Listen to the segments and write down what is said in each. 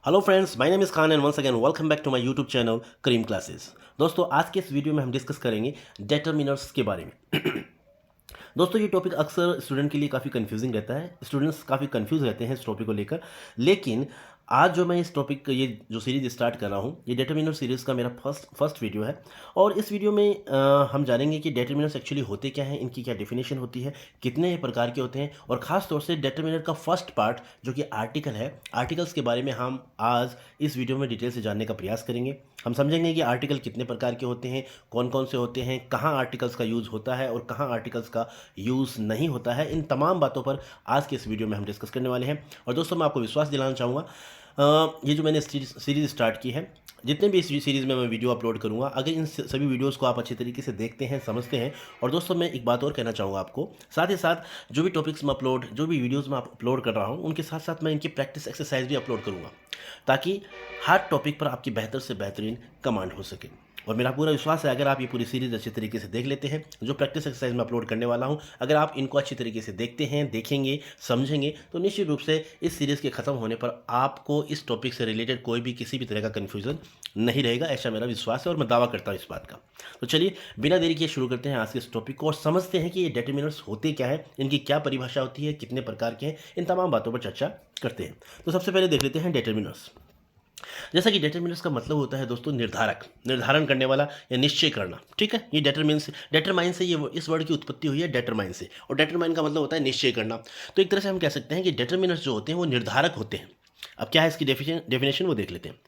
Hello friends, my name is Khan and once again welcome back to my YouTube channel Karim classes. दोस्तों, आज के इस video में हम डिस्कस करेंगे डिटर्मिनर्स के बारे में। दोस्तों, ये टॉपिक अक्सर स्टूडेंट के लिए काफ़ी कंफ्यूजिंग रहता है। स्टूडेंट्स काफ़ी कंफ्यूज रहते हैं इस टॉपिक को लेकर। लेकिन आज जो मैं इस टॉपिक ये जो सीरीज़ स्टार्ट कर रहा हूँ, ये डिटर्मिनर सीरीज़ का मेरा फर्स्ट वीडियो है। और इस वीडियो में हम जानेंगे कि डिटर्मिनर्स एक्चुअली होते क्या हैं, इनकी क्या डेफिनेशन होती है, कितने प्रकार के होते हैं, और ख़ास तौर से डिटर्मिनर का फर्स्ट पार्ट जो कि आर्टिकल है, आर्टिकल्स के बारे में हम आज इस वीडियो में डिटेल से जानने का प्रयास करेंगे। हम समझेंगे कि आर्टिकल कितने प्रकार के होते हैं, कौन कौन से होते हैं, कहाँ आर्टिकल्स का यूज़ होता है और कहाँ आर्टिकल्स का यूज़ नहीं होता है। इन तमाम बातों पर आज के इस वीडियो में हम डिस्कस करने वाले हैं। और दोस्तों, मैं आपको विश्वास दिलाना चाहूँगा, ये जो मैंने सीरीज़ स्टार्ट की है, जितने भी इस सीरीज़ में मैं वीडियो अपलोड करूँगा, अगर इन सभी वीडियोज़ को आप अच्छी तरीके से देखते हैं, समझते हैं। और दोस्तों, मैं एक बात और कहना चाहूँगा आपको, साथ ही साथ जो भी टॉपिक्स मैं जो भी वीडियोज़ मैं अपलोड कर रहा हूँ, उनके साथ साथ मैं इनकी प्रैक्टिस एक्सरसाइज भी अपलोड करूँगा, ताकि हर टॉपिक पर आपकी बेहतर से बेहतरीन कमांड हो सके। और मेरा पूरा विश्वास है, अगर आप ये पूरी सीरीज़ अच्छी तरीके से देख लेते हैं, जो प्रैक्टिस एक्सरसाइज मैं अपलोड करने वाला हूँ, अगर आप इनको अच्छी तरीके से देखते हैं, देखेंगे, समझेंगे, तो निश्चित रूप से इस सीरीज़ के ख़त्म होने पर आपको इस टॉपिक से रिलेटेड कोई भी किसी भी तरह का कन्फ्यूज़न नहीं रहेगा। ऐसा मेरा विश्वास है और मैं दावा करता हूँ इस बात का। तो चलिए, बिना देरी किए शुरू करते हैं आज के इस टॉपिक को और समझते हैं कि ये डिटर्मिनर्स होते क्या हैं, इनकी क्या परिभाषा होती है, कितने प्रकार के हैं, इन तमाम बातों पर चर्चा करते हैं। तो सबसे पहले देख लेते हैं डिटर्मिनर्स। जैसा कि डिटर्मिनर्स का मतलब होता है दोस्तों, निर्धारण करने वाला या निश्चय करना। ठीक है, ये डेटरमाइन से ये इस वर्ड की उत्पत्ति हुई है, डेटरमाइन से। और डेटरमाइन का मतलब होता है निश्चय करना। तो एक तरह से हम कह सकते हैं कि डिटर्मिनर्स जो होते हैं वो निर्धारक होते हैं। अब क्या है इसकी डेफिनेशन वो देख लेते हैं।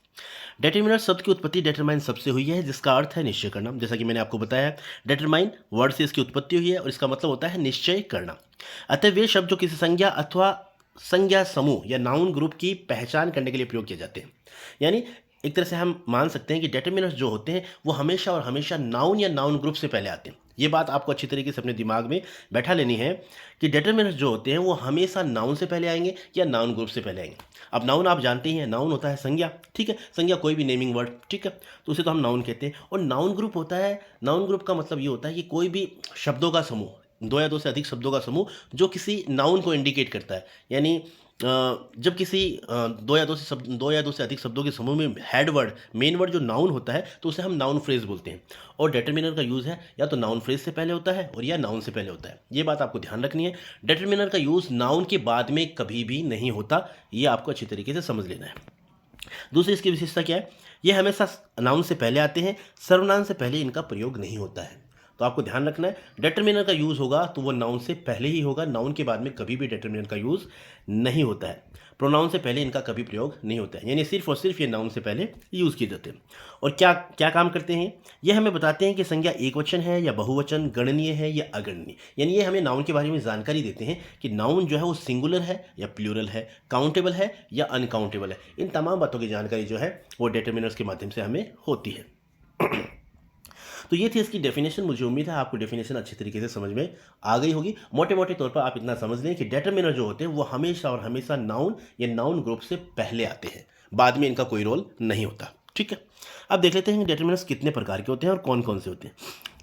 डेटरमिनर शब्द की उत्पत्ति डेटरमाइन शब्द से हुई है, जिसका अर्थ है निश्चय करना। जैसा कि मैंने आपको बताया, डेटरमाइन वर्ड से इसकी उत्पत्ति हुई है और इसका मतलब होता है निश्चय करना। अतः वे शब्द जो किसी संज्ञा अथवा संज्ञा समूह या नाउन ग्रुप की पहचान करने के लिए प्रयोग किए जाते हैं। यानी एक तरह से हम मान सकते हैं कि डिटर्मिनर्स जो होते हैं वो हमेशा और हमेशा नाउन या नाउन ग्रुप से पहले आते हैं। ये बात आपको अच्छी तरीके से अपने दिमाग में बैठा लेनी है कि डिटर्मिनर्स जो होते हैं वो हमेशा नाउन से पहले आएंगे या नाउन ग्रुप से पहले आएंगे। अब नाउन आप जानते ही हैं, नाउन होता है संज्ञा। ठीक है, संज्ञा कोई भी नेमिंग वर्ड। ठीक है, तो उसे तो हम नाउन कहते हैं। और नाउन ग्रुप होता है, नाउन ग्रुप का मतलब ये होता है कि कोई भी शब्दों का समूह, दो या दो से अधिक शब्दों का समूह जो किसी नाउन को इंडिकेट करता है। यानी जब किसी दो या दो से अधिक शब्दों के समूह में हेड वर्ड, मेन वर्ड जो नाउन होता है, तो उसे हम नाउन फ्रेज बोलते हैं। और डिटर्मिनर का यूज़ है या तो नाउन फ्रेज से पहले होता है और या नाउन से पहले होता है। ये बात आपको ध्यान रखनी है। डिटर्मिनर का यूज़ नाउन के बाद में कभी भी नहीं होता। ये आपको अच्छी तरीके से समझ लेना है। दूसरी इसकी विशेषता क्या है, ये हमेशा नाउन से पहले आते हैं, सर्वनाम से पहले इनका प्रयोग नहीं होता है। तो आपको ध्यान रखना है, डिटर्मिनर का यूज़ होगा तो वो नाउन से पहले ही होगा, नाउन के बाद में कभी भी डिटर्मिनर का यूज़ नहीं होता है। प्रोनाउन से पहले इनका कभी प्रयोग नहीं होता है, यानी सिर्फ और सिर्फ ये नाउन से पहले यूज़ किए जाते हैं। और क्या क्या काम करते हैं, ये हमें बताते हैं कि संज्ञा एकवचन है या बहुवचन, गणनीय है या अगणनीय। यानी ये हमें नाउन के बारे में जानकारी देते हैं कि नाउन जो है वो सिंगुलर है या प्लूरल है, काउंटेबल है या अनकाउंटेबल है। इन तमाम बातों की जानकारी जो है वो डिटर्मिनर्स के माध्यम से हमें होती है। तो ये थी इसकी डेफिनेशन। मुझे उम्मीद है आपको डेफिनेशन अच्छी तरीके से समझ में आ गई होगी। मोटे मोटे तौर पर आप इतना समझ लें कि डिटर्मिनर जो होते हैं वो हमेशा और हमेशा नाउन या नाउन ग्रुप से पहले आते हैं, बाद में इनका कोई रोल नहीं होता। ठीक है, अब देख लेते हैं कि डिटर्मिनर्स कितने प्रकार के होते हैं और कौन कौन से होते हैं।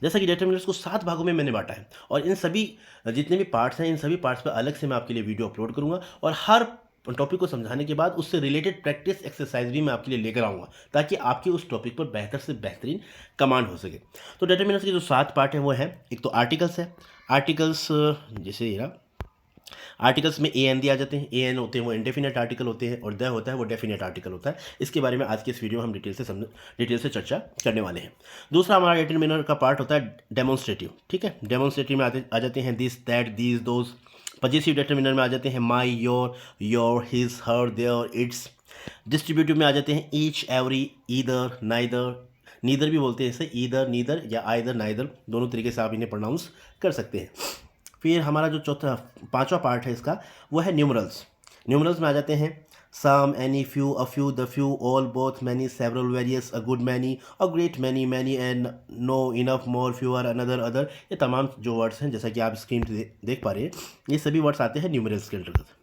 जैसा कि डिटर्मिनर्स को 7 भागों में मैंने बांटा है और इन सभी जितने भी पार्ट्स हैं, इन सभी पार्ट्स पर अलग से मैं आपके लिए वीडियो अपलोड करूंगा और हर टॉपिक को समझाने के बाद उससे रिलेटेड प्रैक्टिस एक्सरसाइज भी मैं आपके लिए लेकर आऊँगा, ताकि आपकी उस टॉपिक पर बेहतर से बेहतरीन कमांड हो सके। तो डिटर्मिनर्स के जो 7 पार्ट हैं वो हैं, एक तो आर्टिकल्स है। आर्टिकल्स जैसे ये रहा, आर्टिकल्स में ए एन दिए आ जाते हैं। ए एन होते हैं वो इंडेफिनेट आर्टिकल होते हैं और द होता है वो डेफिनेट आर्टिकल होता है। इसके बारे में आज की इस वीडियो में हम डिटेल से चर्चा करने वाले हैं। दूसरा हमारा डिटर्मिनर का पार्ट होता है डेमोन्स्ट्रेटिव। ठीक है, डेमोन्स्ट्रेटिव में आ जाते हैं this, that, these, those. Possessive determiner में आ जाते हैं my, your, his, her, their, its. Distributive में आ जाते हैं each, every, either, neither. Neither भी बोलते हैं इसे, ईदर, नीदर या आइदर, नाइदर, दोनों तरीके से आप इन्हें प्रोनाउंस कर सकते हैं। फिर हमारा जो पांचवा पार्ट है इसका, वो है न्यूमरल्स। न्यूमरल्स में आ जाते हैं some, any, few, a few, the few, all, both, many, several, various, a good many, a great many, many and no, enough, more, fewer, another, other. ये तमाम जो वर्ड्स हैं, जैसा कि आप स्क्रीन पे देख पा रहे हैं, ये सभी वर्ड्स आते हैं न्यूमरल्स के अंतर्गत।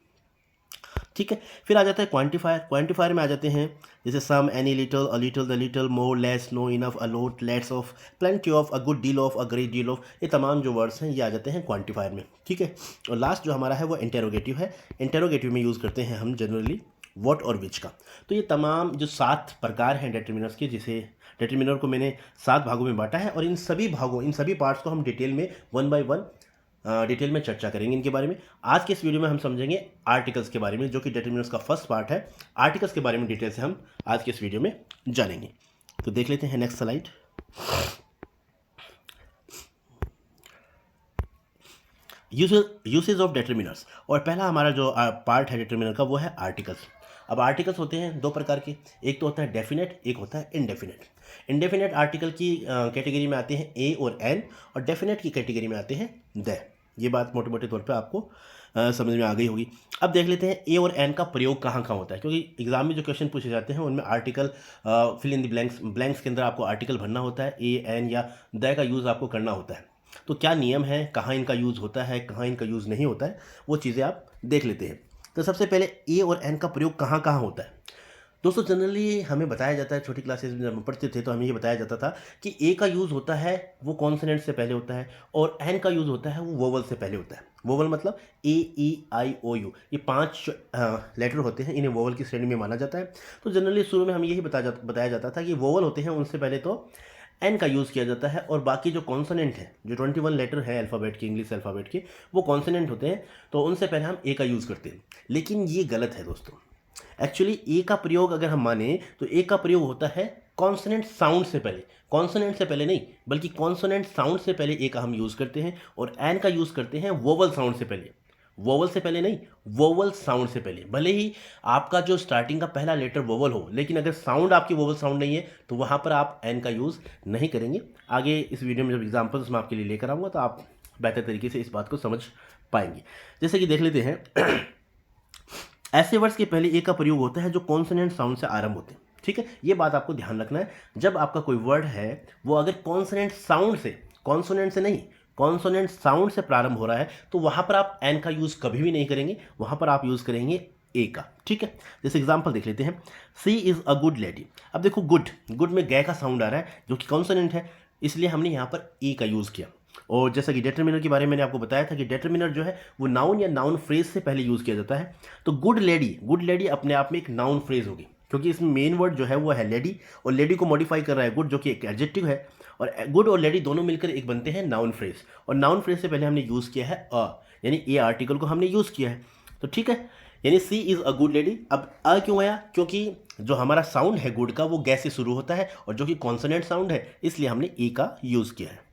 ठीक है, फिर आ जाता है क्वांटिफायर। क्वांटिफायर में आ जाते हैं जैसे some, any, little, a little, the little, more, less, no, enough, a lot, lots of, plenty of, a good deal of, a great deal of. ये तमाम जो वर्ड्स हैं ये आ जाते हैं क्वांटिफायर में। ठीक है, और लास्ट जो हमारा है वो इंटेरोगेटिव है। इंटेरोगेटिव में यूज़ करते हैं हम जनरली व्हाट और विच का। तो ये तमाम जो 7 प्रकार हैं डिटरमिनर्स के, जिसे डिटरमिनर को मैंने 7 भागों में बांटा है और इन सभी पार्ट्स को हम डिटेल में 1 बाय 1 डिटेल में चर्चा करेंगे इनके बारे में। आज के इस वीडियो में हम समझेंगे आर्टिकल्स के बारे में, जो कि डिटरमिनर्स का फर्स्ट पार्ट है। आर्टिकल्स के बारे में डिटेल से हम आज के इस वीडियो में जानेंगे। तो देख लेते हैं next slide. Usage of determiners, और पहला हमारा जो पार्ट है डिटरमिनर का वो है आर्टिकल्स। अब आर्टिकल्स होते हैं 2 प्रकार के, एक तो होता है डेफिनेट, एक होता है इनडेफिनेट। इनडेफिनेट आर्टिकल की कैटेगरी में आते हैं ए और एन, और डेफिनेट की कैटेगरी में आते हैं द। ये बात मोटे मोटे तौर पे आपको समझ में आ गई होगी। अब देख लेते हैं ए और एन का प्रयोग कहाँ कहाँ होता है, क्योंकि एग्जाम में जो क्वेश्चन पूछे जाते हैं उनमें article fill in the blanks के अंदर आपको आर्टिकल भरना होता है, ए एन या द का यूज़ आपको करना होता है। तो क्या नियम है, कहाँ इनका यूज़ होता है, कहाँ इनका यूज़ नहीं होता है, वो चीज़ें आप देख लेते हैं। तो सबसे पहले ए और एन का प्रयोग कहाँ कहाँ होता है। दोस्तों जनरली हमें बताया जाता है, छोटी क्लासेस में जब हम पढ़ते थे तो हमें ये बताया जाता था कि ए का यूज़ होता है वो कॉन्सोनेंट से पहले होता है, और एन का यूज़ होता है वो वोवल से पहले होता है। वोवल मतलब ए ई आई ओ यू, ये 5 लेटर होते हैं, इन्हें वोवल की श्रेणी में माना जाता है। तो जनरली शुरू में हमें यही बताया जाता था कि वोवल होते हैं उनसे पहले तो एन का यूज़ किया जाता है, और बाकी जो कॉन्सोनेंट है, जो 21 लेटर है अल्फ़ाबेट के, इंग्लिश अल्फ़ाबेट के, वो कॉन्सोनेंट होते हैं, तो उनसे पहले हम ए का यूज़ करते हैं। लेकिन ये गलत है दोस्तों। एक्चुअली ए का प्रयोग अगर हम माने तो ए का प्रयोग होता है कॉन्सोनेंट साउंड से पहले, कॉन्सोनेंट से पहले नहीं, बल्कि कॉन्सोनेंट साउंड से पहले ए का हम यूज़ करते हैं, और एन का यूज़ करते हैं वोवल साउंड से पहले। वोवल से पहले नहीं, वोवल साउंड से पहले। भले ही आपका जो स्टार्टिंग का पहला लेटर वोवल हो, लेकिन अगर साउंड आपकी वोवल साउंड नहीं है तो वहाँ पर आप एन का यूज़ नहीं करेंगे। आगे इस वीडियो में जब एग्जाम्पल्स मैं आपके लिए लेकर आऊँगा तो आप बेहतर तरीके से इस बात को समझ पाएंगे। जैसे कि देख लेते हैं ऐसे वर्ड्स के पहले ए का प्रयोग होता है जो कॉन्सोनेंट साउंड से आरंभ होते हैं। ठीक है, ये बात आपको ध्यान रखना है। जब आपका कोई वर्ड है वो अगर कॉन्सोनेंट साउंड से, कॉन्सोनेंट से नहीं, कॉन्सोनेंट साउंड से प्रारंभ हो रहा है तो वहां पर आप एन का यूज़ कभी भी नहीं करेंगे, वहां पर आप यूज़ करेंगे ए का। ठीक है, जैसे एग्जांपल देख लेते हैं, सी इज़ अ गुड लेडी। अब देखो गुड, गुड में गै का साउंड आ रहा है जो कि कॉन्सोनेंट है, इसलिए हमने यहाँ पर ए का यूज़ किया। और जैसा कि डिटरमिनर के बारे में मैंने आपको बताया था कि डिटरमिनर जो है वो नाउन या नाउन फ्रेज से पहले यूज़ किया जाता है। तो गुड लेडी अपने आप में एक नाउन फ्रेज होगी, क्योंकि इसमें मेन वर्ड जो है वो है लेडी, और लेडी को मॉडिफाई कर रहा है गुड, जो कि एक एडजेक्टिव है, और गुड और लेडी दोनों मिलकर एक बनते हैं नाउन फ्रेज। और नाउन फ्रेज से पहले हमने यूज़ किया है अ, यानी ए आर्टिकल को हमने यूज़ किया है। तो ठीक है, यानी सी इज़ अ गुड लेडी। अब अ क्यों आया, क्योंकि जो हमारा साउंड है गुड का वो गै से शुरू होता है, और जो कि कॉन्सोनेंट साउंड है, इसलिए हमने ए का यूज़ किया है।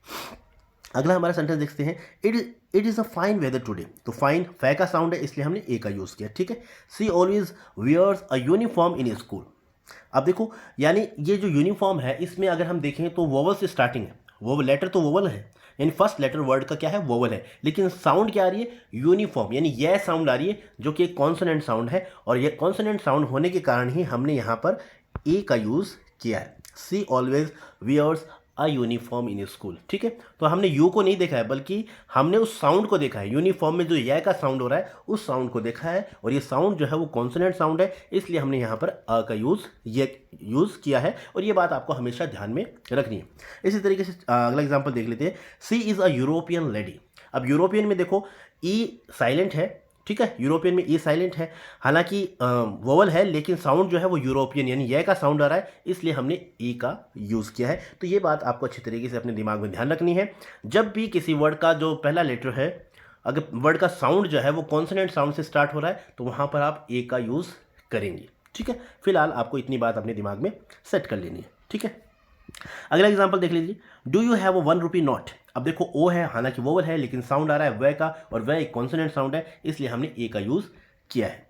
अगला हमारा सेंटेंस देखते हैं, it is a fine weather today. तो फाइन फै का साउंड है, इसलिए हमने ए का यूज़ किया। ठीक है, she always wears a uniform in school. अब देखो, यानी ये जो यूनिफॉर्म है इसमें अगर हम देखें तो वोवल से स्टार्टिंग है, वो लेटर तो वोवल है, यानी फर्स्ट लेटर वर्ड का क्या है, वोवल है, लेकिन साउंड क्या आ रही है, यूनिफॉर्म, यानी यह साउंड आ रही है जो कि एक कॉन्सोनेंट साउंड है, और यह कॉन्सोनेंट साउंड होने के कारण ही हमने यहाँ पर ए का यूज़ किया है। She always wears a uniform in school. ठीक है, तो हमने यू को नहीं देखा है, बल्कि हमने उस साउंड को देखा है। यूनिफॉर्म में जो यह का साउंड हो रहा है उस साउंड को देखा है, और ये साउंड जो है वो कॉन्सोनेंट साउंड है, इसलिए हमने यहाँ पर अ का यूज़ किया है, और ये बात आपको हमेशा ध्यान में रखनी है। इसी तरीके से अगला एग्जाम्पल देख लेते हैं, सी इज़ अ यूरोपियन लेडी। अब यूरोपियन में देखो ई साइलेंट है, ठीक है, यूरोपियन में ई साइलेंट है, हालांकि वोवल है, लेकिन साउंड जो है वो यूरोपियन यानी यह का साउंड आ रहा है, इसलिए हमने ई का यूज़ किया है। तो ये बात आपको अच्छी तरीके से अपने दिमाग में ध्यान रखनी है। जब भी किसी वर्ड का जो पहला लेटर है, अगर वर्ड का साउंड जो है वो कॉन्सोनेंट साउंड से स्टार्ट हो रहा है तो वहाँ पर आप ए का यूज़ करेंगे। ठीक है, फिलहाल आपको इतनी बात अपने दिमाग में सेट कर लेनी है। ठीक है, अगला एग्जांपल देख लीजिए, do you have a 1 rupee note. अब देखो ओ है, हालांकि वोवल है, लेकिन साउंड आ रहा है वह का, और वह एक कॉन्सोनेंट साउंड है, इसलिए हमने ए का यूज़ किया है।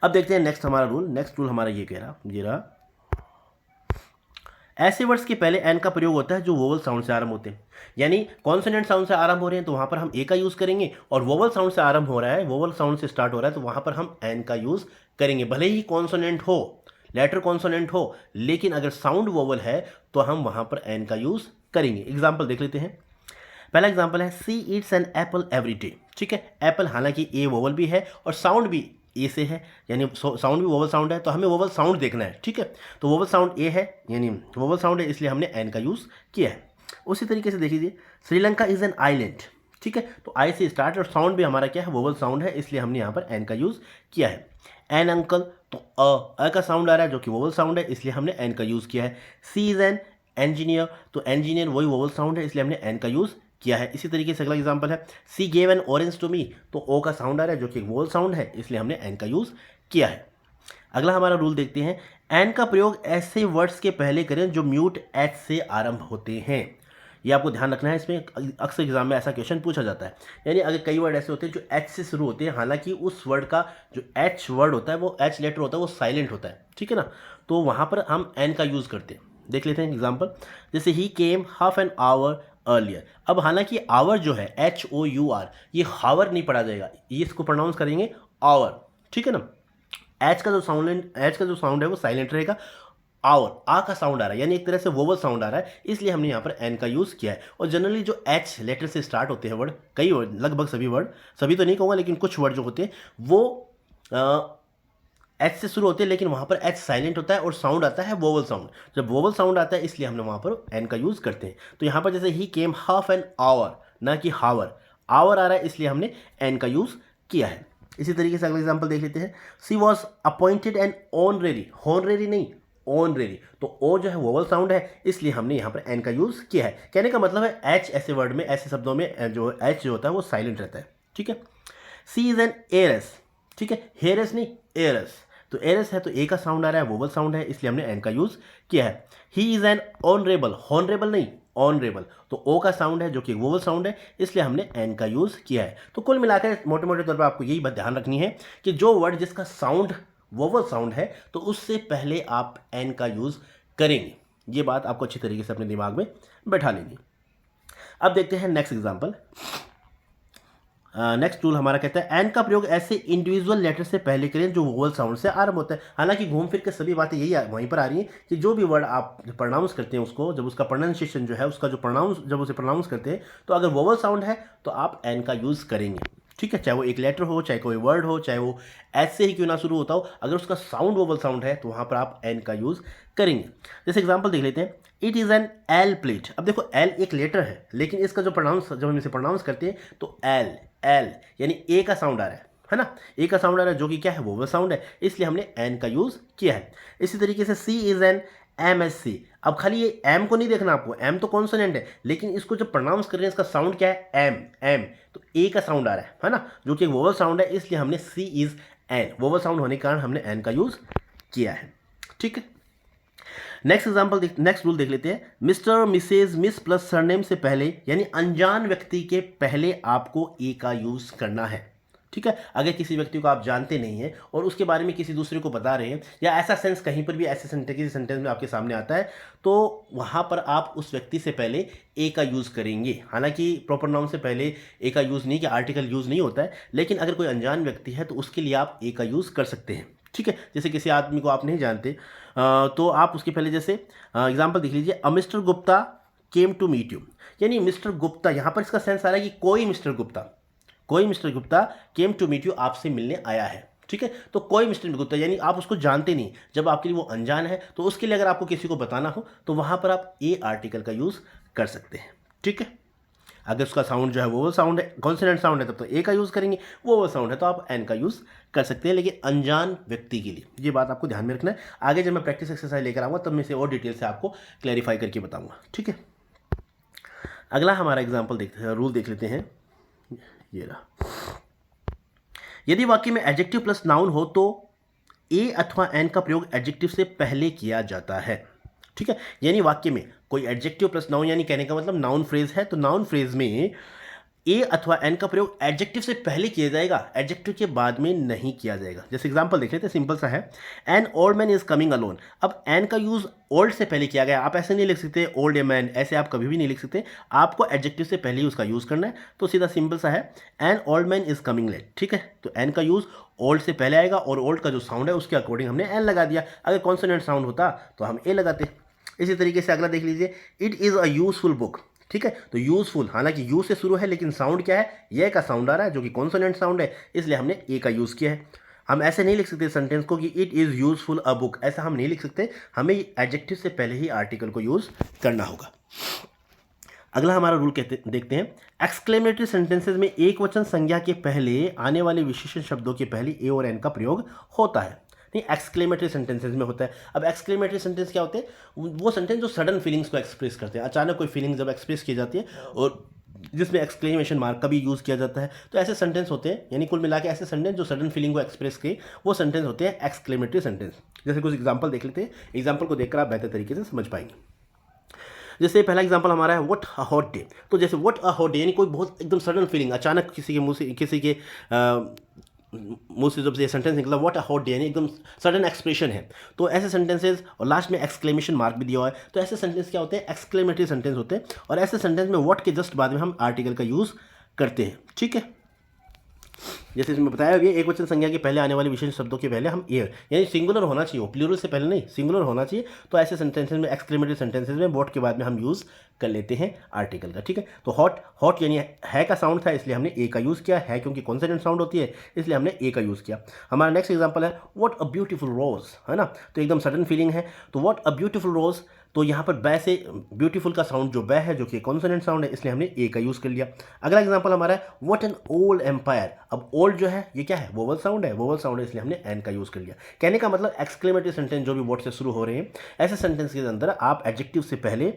अब देखते हैं नेक्स्ट हमारा रूल। नेक्स्ट रूल हमारा ये रहा, ऐसे वर्ड्स के पहले एन का प्रयोग होता है जो वोवल साउंड से आरंभ होते हैं, यानी कॉन्सोनेंट साउंड से आरंभ हो रहे हैं तो वहाँ पर हम ए का यूज़ करेंगे, और वोवल साउंड से आरंभ हो रहा है, वोवल साउंड से स्टार्ट हो रहा है, तो वहाँ पर हम एन का यूज़ करेंगे। भले ही कॉन्सोनेंट हो, लेटर कॉन्सोनेंट हो, लेकिन अगर साउंड वोवल है तो हम वहाँ पर एन का यूज़ करेंगे। एग्जाम्पल देख लेते हैं। पहला एग्जाम्पल है, she eats an apple every day. ठीक है, एप्पल हालांकि ए वोवल भी है और साउंड भी ए से है, यानी साउंड भी वोवल साउंड है, तो हमें वोवल साउंड देखना है। ठीक है, तो वोवल साउंड ए है, यानी वोवल साउंड है, इसलिए हमने एन का यूज़ किया है। उसी तरीके से देख लीजिए, श्रीलंका इज़ एन आइलैंड। ठीक है, तो आई से स्टार्ट और साउंड भी हमारा क्या है, वोवल साउंड है, इसलिए हमने यहाँ पर एन का यूज़ किया है। एन अंकल, तो अ का साउंड आ रहा है जो कि वोवल साउंड है, इसलिए हमने एन का यूज़ किया है। सी इज़ एन इंजीनियर, तो इंजीनियर वही वोवल साउंड है, इसलिए हमने एन का यूज़ किया है। इसी तरीके से अगला एग्जांपल है, she gave an orange to me, तो ओ का साउंड आ रहा है जो कि वोवल साउंड है, इसलिए हमने एन का यूज़ किया है। अगला हमारा रूल देखते हैं, एन का प्रयोग ऐसे वर्ड्स के पहले करें जो म्यूट एच से आरंभ होते हैं। ये आपको ध्यान रखना है, इसमें अक्सर एग्जाम में ऐसा क्वेश्चन पूछा जाता है। यानी अगर कई वर्ड ऐसे होते हैं जो एच से शुरू होते हैं, हालांकि उस वर्ड का जो एच वर्ड होता है, वो एच लेटर होता है, वो साइलेंट होता है, ठीक है ना, तो वहाँ पर हम एन का यूज़ करते हैं। देख लेते हैं एग्जाम्पल, जैसे ही केम हाफ एन आवर अर्लियर। अब हालांकि आवर जो है HOUR, ये हावर नहीं पढ़ा जाएगा, ये इसको प्रोनाउंस करेंगे आवर, ठीक है ना। एच का जो साउंड है वो साइलेंट रहेगा। आवर आ का साउंड आ रहा है, यानी एक तरह से वोवल साउंड आ रहा है, इसलिए हमने यहाँ पर एन का यूज़ किया है। और जनरली जो एच लेटर से स्टार्ट होते हैं वर्ड, कई वर्ड, लगभग सभी वर्ड, सभी तो नहीं कहूँगा लेकिन कुछ वर्ड जो होते हैं वो एच से शुरू होते हैं, लेकिन वहाँ पर एच साइलेंट होता है और साउंड आता है वोवल साउंड। जब वोवल साउंड आता है इसलिए हमने वहाँ पर एन का यूज़ करते हैं। तो यहाँ पर जैसे ही केम हाफ एन आवर, ना कि हावर, आवर आ रहा है इसलिए हमने एन का यूज़ किया है। इसी तरीके से अगला एग्जाम्पल देख लेते हैं, सी वॉज अपॉइंटेड एन ऑनरेरी, हॉनरेरी नहीं ऑनरेरी, तो ओ जो है वोवल साउंड है, इसलिए हमने यहाँ पर एन का यूज़ किया है। कहने का मतलब है एच ऐसे वर्ड में, ऐसे शब्दों में जो एच जो होता है वो साइलेंट रहता है, ठीक है। सी इज़ एन एयरस, ठीक है, हेयरस नहीं एयरस, तो एयरस है तो ए का साउंड आ रहा है, वोवल साउंड है, इसलिए हमने एन का यूज़ किया है। He is an honourable, honourable नहीं ऑनरेबल, तो ओ का साउंड है जो कि वोवल साउंड है, इसलिए हमने एन का यूज़ किया है। तो कुल मिलाकर मोटे मोटे तौर पर आपको यही बात ध्यान रखनी है कि जो वर्ड जिसका साउंड वोवल साउंड है तो उससे पहले आप एन का यूज़ करेंगे। ये बात आपको अच्छी तरीके से अपने दिमाग में बैठा लेनी। अब देखते हैं नेक्स्ट एग्जाम्पल। नेक्स्ट रूल हमारा कहता है, एन का प्रयोग ऐसे इंडिविजुअल लेटर से पहले करें जो वोवल साउंड से आरंभ होता है। हालांकि घूम फिर के सभी बातें यही वहीं पर आ रही हैं कि जो भी वर्ड आप प्रोनाउंस करते हैं उसको, जब उसका प्रोनाउंसिएशन जो है, उसका जो प्रोनाउंस, जब उसे प्रोनाउंस करते हैं तो अगर वोवल साउंड है तो आप एन का यूज़ करेंगे, ठीक है। चाहे वो एक लेटर हो, चाहे कोई वर्ड हो, चाहे वो ऐसे ही क्यों ना शुरू होता हो, अगर उसका साउंड वोवल साउंड है तो वहाँ पर आप एन का यूज़ करेंगे। जैसे एग्जाम्पल देख लेते हैं, it is an L plate. अब देखो एल एक लेटर है, लेकिन इसका जो प्रोनाउंस, जब हम इसे प्रोनाउंस करते हैं तो एल एल यानी ए का साउंड आ रहा है ना, ए का साउंड आ रहा है जो कि क्या है, वोवल साउंड है, इसलिए हमने एन का यूज़ किया है। इसी तरीके से सी इज़ एन MSC। अब खाली ये एम को नहीं देखना आपको, एम तो कॉन्सोनेंट है, लेकिन इसको जब प्रोनाउंस कर रहे हैं इसका साउंड क्या है, एम एम, तो ए का साउंड आ रहा है ना, जो कि वोवल साउंड है, इसलिए हमने सी इज़ एन, वोवल साउंड होने के कारण हमने एन का यूज़ किया है, ठीक है। नेक्स्ट एग्जाम्पल, नेक्स्ट रूल देख लेते हैं, mister missus miss plus surname से पहले, यानी अनजान व्यक्ति के पहले आपको ए का यूज़ करना है, ठीक है। अगर किसी व्यक्ति को आप जानते नहीं हैं और उसके बारे में किसी दूसरे को बता रहे हैं, या ऐसा सेंस कहीं पर भी ऐसे किसी सेंटेंस में आपके सामने आता है, तो वहाँ पर आप उस व्यक्ति से पहले ए का यूज़ करेंगे। हालांकि प्रॉपर नाउन से पहले ए का यूज़ नहीं, कि आर्टिकल यूज़ नहीं होता है, लेकिन अगर कोई अनजान व्यक्ति है तो उसके लिए आप ए का यूज़ कर सकते हैं, ठीक है। जैसे किसी आदमी को आप नहीं जानते तो आप उसके पहले, जैसे एग्जाम्पल देख लीजिए, a mister Gupta came to meet you, यानी मिस्टर गुप्ता, यहाँ पर इसका सेंस आ रहा है कि कोई mister Gupta came to meet you, आपसे मिलने आया है, ठीक है। तो कोई मिस्टर गुप्ता यानी आप उसको जानते नहीं, जब आपके लिए वो अनजान है, तो उसके लिए अगर आपको किसी को बताना हो तो वहाँ पर आप ए आर्टिकल का यूज़ कर सकते हैं, ठीक है। अगर उसका साउंड जो है वो साउंड है, कॉन्सोनेंट साउंड है, तब तो ए का यूज़ करेंगे, वो साउंड है तो आप एन का यूज़ कर सकते हैं, लेकिन अनजान व्यक्ति के लिए ये बात आपको ध्यान में रखना है। आगे जब मैं प्रैक्टिस एक्सरसाइज लेकर आऊँगा तब मैं इसे और डिटेल से आपको क्लैरिफाई करके बताऊँगा, ठीक है। अगला हमारा एग्जाम्पल रूल देख लेते हैं, ये रहा, यदि वाक्य में एडजेक्टिव प्लस नाउन हो तो ए अथवा एन का प्रयोग एडजेक्टिव से पहले किया जाता है, ठीक है। यानी वाक्य में कोई एडजेक्टिव प्लस नाउन, यानी कहने का मतलब नाउन फ्रेज है, तो नाउन फ्रेज में ए अथवा एन का प्रयोग एडजेक्टिव से पहले किया जाएगा, एडजेक्टिव के बाद में नहीं किया जाएगा। जैसे एग्जांपल देख लेते हैं, सिंपल सा है, an old man is coming alone. अब एन का यूज़ ओल्ड से पहले किया गया, आप ऐसे नहीं लिख सकते ओल्ड ए मैन, ऐसे आप कभी भी नहीं लिख सकते, आपको एडजेक्टिव से पहले ही उसका यूज़ करना है। तो सीधा सिंपल सा है, an old man is coming late, ठीक है। तो एन का यूज़ ओल्ड से पहले आएगा और ओल्ड का जो साउंड है उसके अकॉर्डिंग हमने एन लगा दिया। अगर कॉन्सोनेंट साउंड होता तो हम ए लगाते। इसी तरीके से अगला देख लीजिए, it is a useful book, ठीक है। तो यूजफुल, हालांकि यू से शुरू है लेकिन साउंड क्या है, ये का साउंड आ रहा है जो कि कॉन्सोनेंट साउंड है, इसलिए हमने ए का यूज़ किया है। हम ऐसे नहीं लिख सकते सेंटेंस को कि it is useful a book, ऐसा हम नहीं लिख सकते, हमें एडजेक्टिव से पहले ही आर्टिकल को यूज़ करना होगा। अगला हमारा रूल देखते हैं। एक्सक्लेमेटरी सेंटेंसेज में एक वचन संज्ञा के पहले आने वाले विशेषण शब्दों के पहले ए और एन का प्रयोग होता है। नहीं, एक्सक्लेमेटरी सेंटेंसेज में होता है। अब एक्सक्लेमेटरी सेंटेंस क्या होते हैं? वो सेंटेंस जो सडन फीलिंग्स को एक्सप्रेस करते हैं। अचानक कोई फीलिंग जब एक्सप्रेस की जाती है और जिसमें एक्सक्लेमेशन मार्क का भी यूज़ किया जाता है, तो ऐसे सेंटेंस होते हैं। यानी कुल मिला के ऐसे सेंटेंस जो सडन फीलिंग को एक्सप्रेस किए, वो सेंटेंस होते हैं एक्सक्लेमेटरी सेंटेंस। जैसे कुछ एग्जांपल देख लेते हैं। एग्जांपल को देखकर आप बेहतर तरीके से समझ पाएंगे। जैसे पहला एग्जांपल हमारा है व्हाट अ हॉट डे। तो जैसे व्हाट अ हॉट डे यानी कोई बहुत एकदम सडन फीलिंग, अचानक किसी के मुंह से जब से सेंटेंस निकला व्हाट अ हॉट डे यानी एकदम सडन एक्सप्रेशन है, तो ऐसे सेंटेंसेज और लास्ट में एक्सक्लेमेशन मार्क भी दिया हुआ है, तो ऐसे सेंटेंस क्या होते हैं? एक्सक्लेमेटरी सेंटेंस होते हैं। और ऐसे सेंटेंस में व्हाट के जस्ट बाद में हम आर्टिकल का यूज़ करते हैं। ठीक है, जैसे इसमें बताया गया एक वचन संज्ञा के पहले आने वाले विशेष शब्दों के पहले हम एयर यानी सिंगुलर होना चाहिए, प्लूरल से पहले नहीं, सिंगुलर होना चाहिए। तो ऐसे सेंटेंसेस में एक्सक्लेमेटरी सेंटेंसेस में व्हाट के बाद में हम यूज़ कर लेते हैं आर्टिकल का। ठीक है, तो हॉट हॉट यानी है का साउंड था इसलिए हमने ए का यूज़ किया, है क्योंकि कॉन्सोनेंट साउंड होती है इसलिए हमने ए का यूज़ किया। हमारा नेक्स्ट एग्जाम्पल है व्हाट अ ब्यूटीफुल रोज, है ना, तो एकदम सडन फीलिंग है, तो व्हाट अ ब्यूटीफुल रोज, तो यहाँ पर बै से ब्यूटीफुल का साउंड जो बै है जो कि कॉन्सोनेंट साउंड है इसलिए हमने ए का यूज़ कर लिया। अगला एग्जांपल हमारा है व्हाट एन ओल्ड एम्पायर। अब ओल्ड जो है ये क्या है? वोवल साउंड है, वोवल साउंड है इसलिए हमने एन का यूज़ कर लिया। कहने का मतलब एक्सक्लेमेटरी सेंटेंस जो भी वर्ड से शुरू हो रहे हैं, ऐसे सेंटेंस के अंदर आप एडजेक्टिव से पहले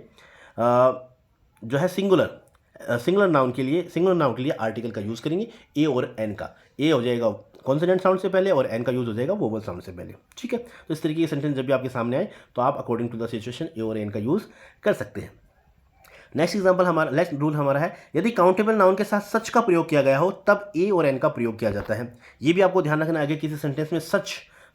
जो है सिंगुलर नाउन के लिए आर्टिकल का यूज़ करेंगे, ए और एन का। ए हो जाएगा कॉन्सोनेंट साउंड से पहले और एन का यूज़ हो जाएगा वोवल साउंड से पहले। ठीक है, तो इस तरीके के सेंटेंस जब भी आपके सामने आए तो आप according to the situation a और एन का यूज़ कर सकते हैं। नेक्स्ट रूल हमारा है यदि काउंटेबल नाउन के साथ सच का प्रयोग किया गया हो तब ए और एन का प्रयोग किया जाता है। ये भी आपको ध्यान रखना, आगे किसी सेंटेंस में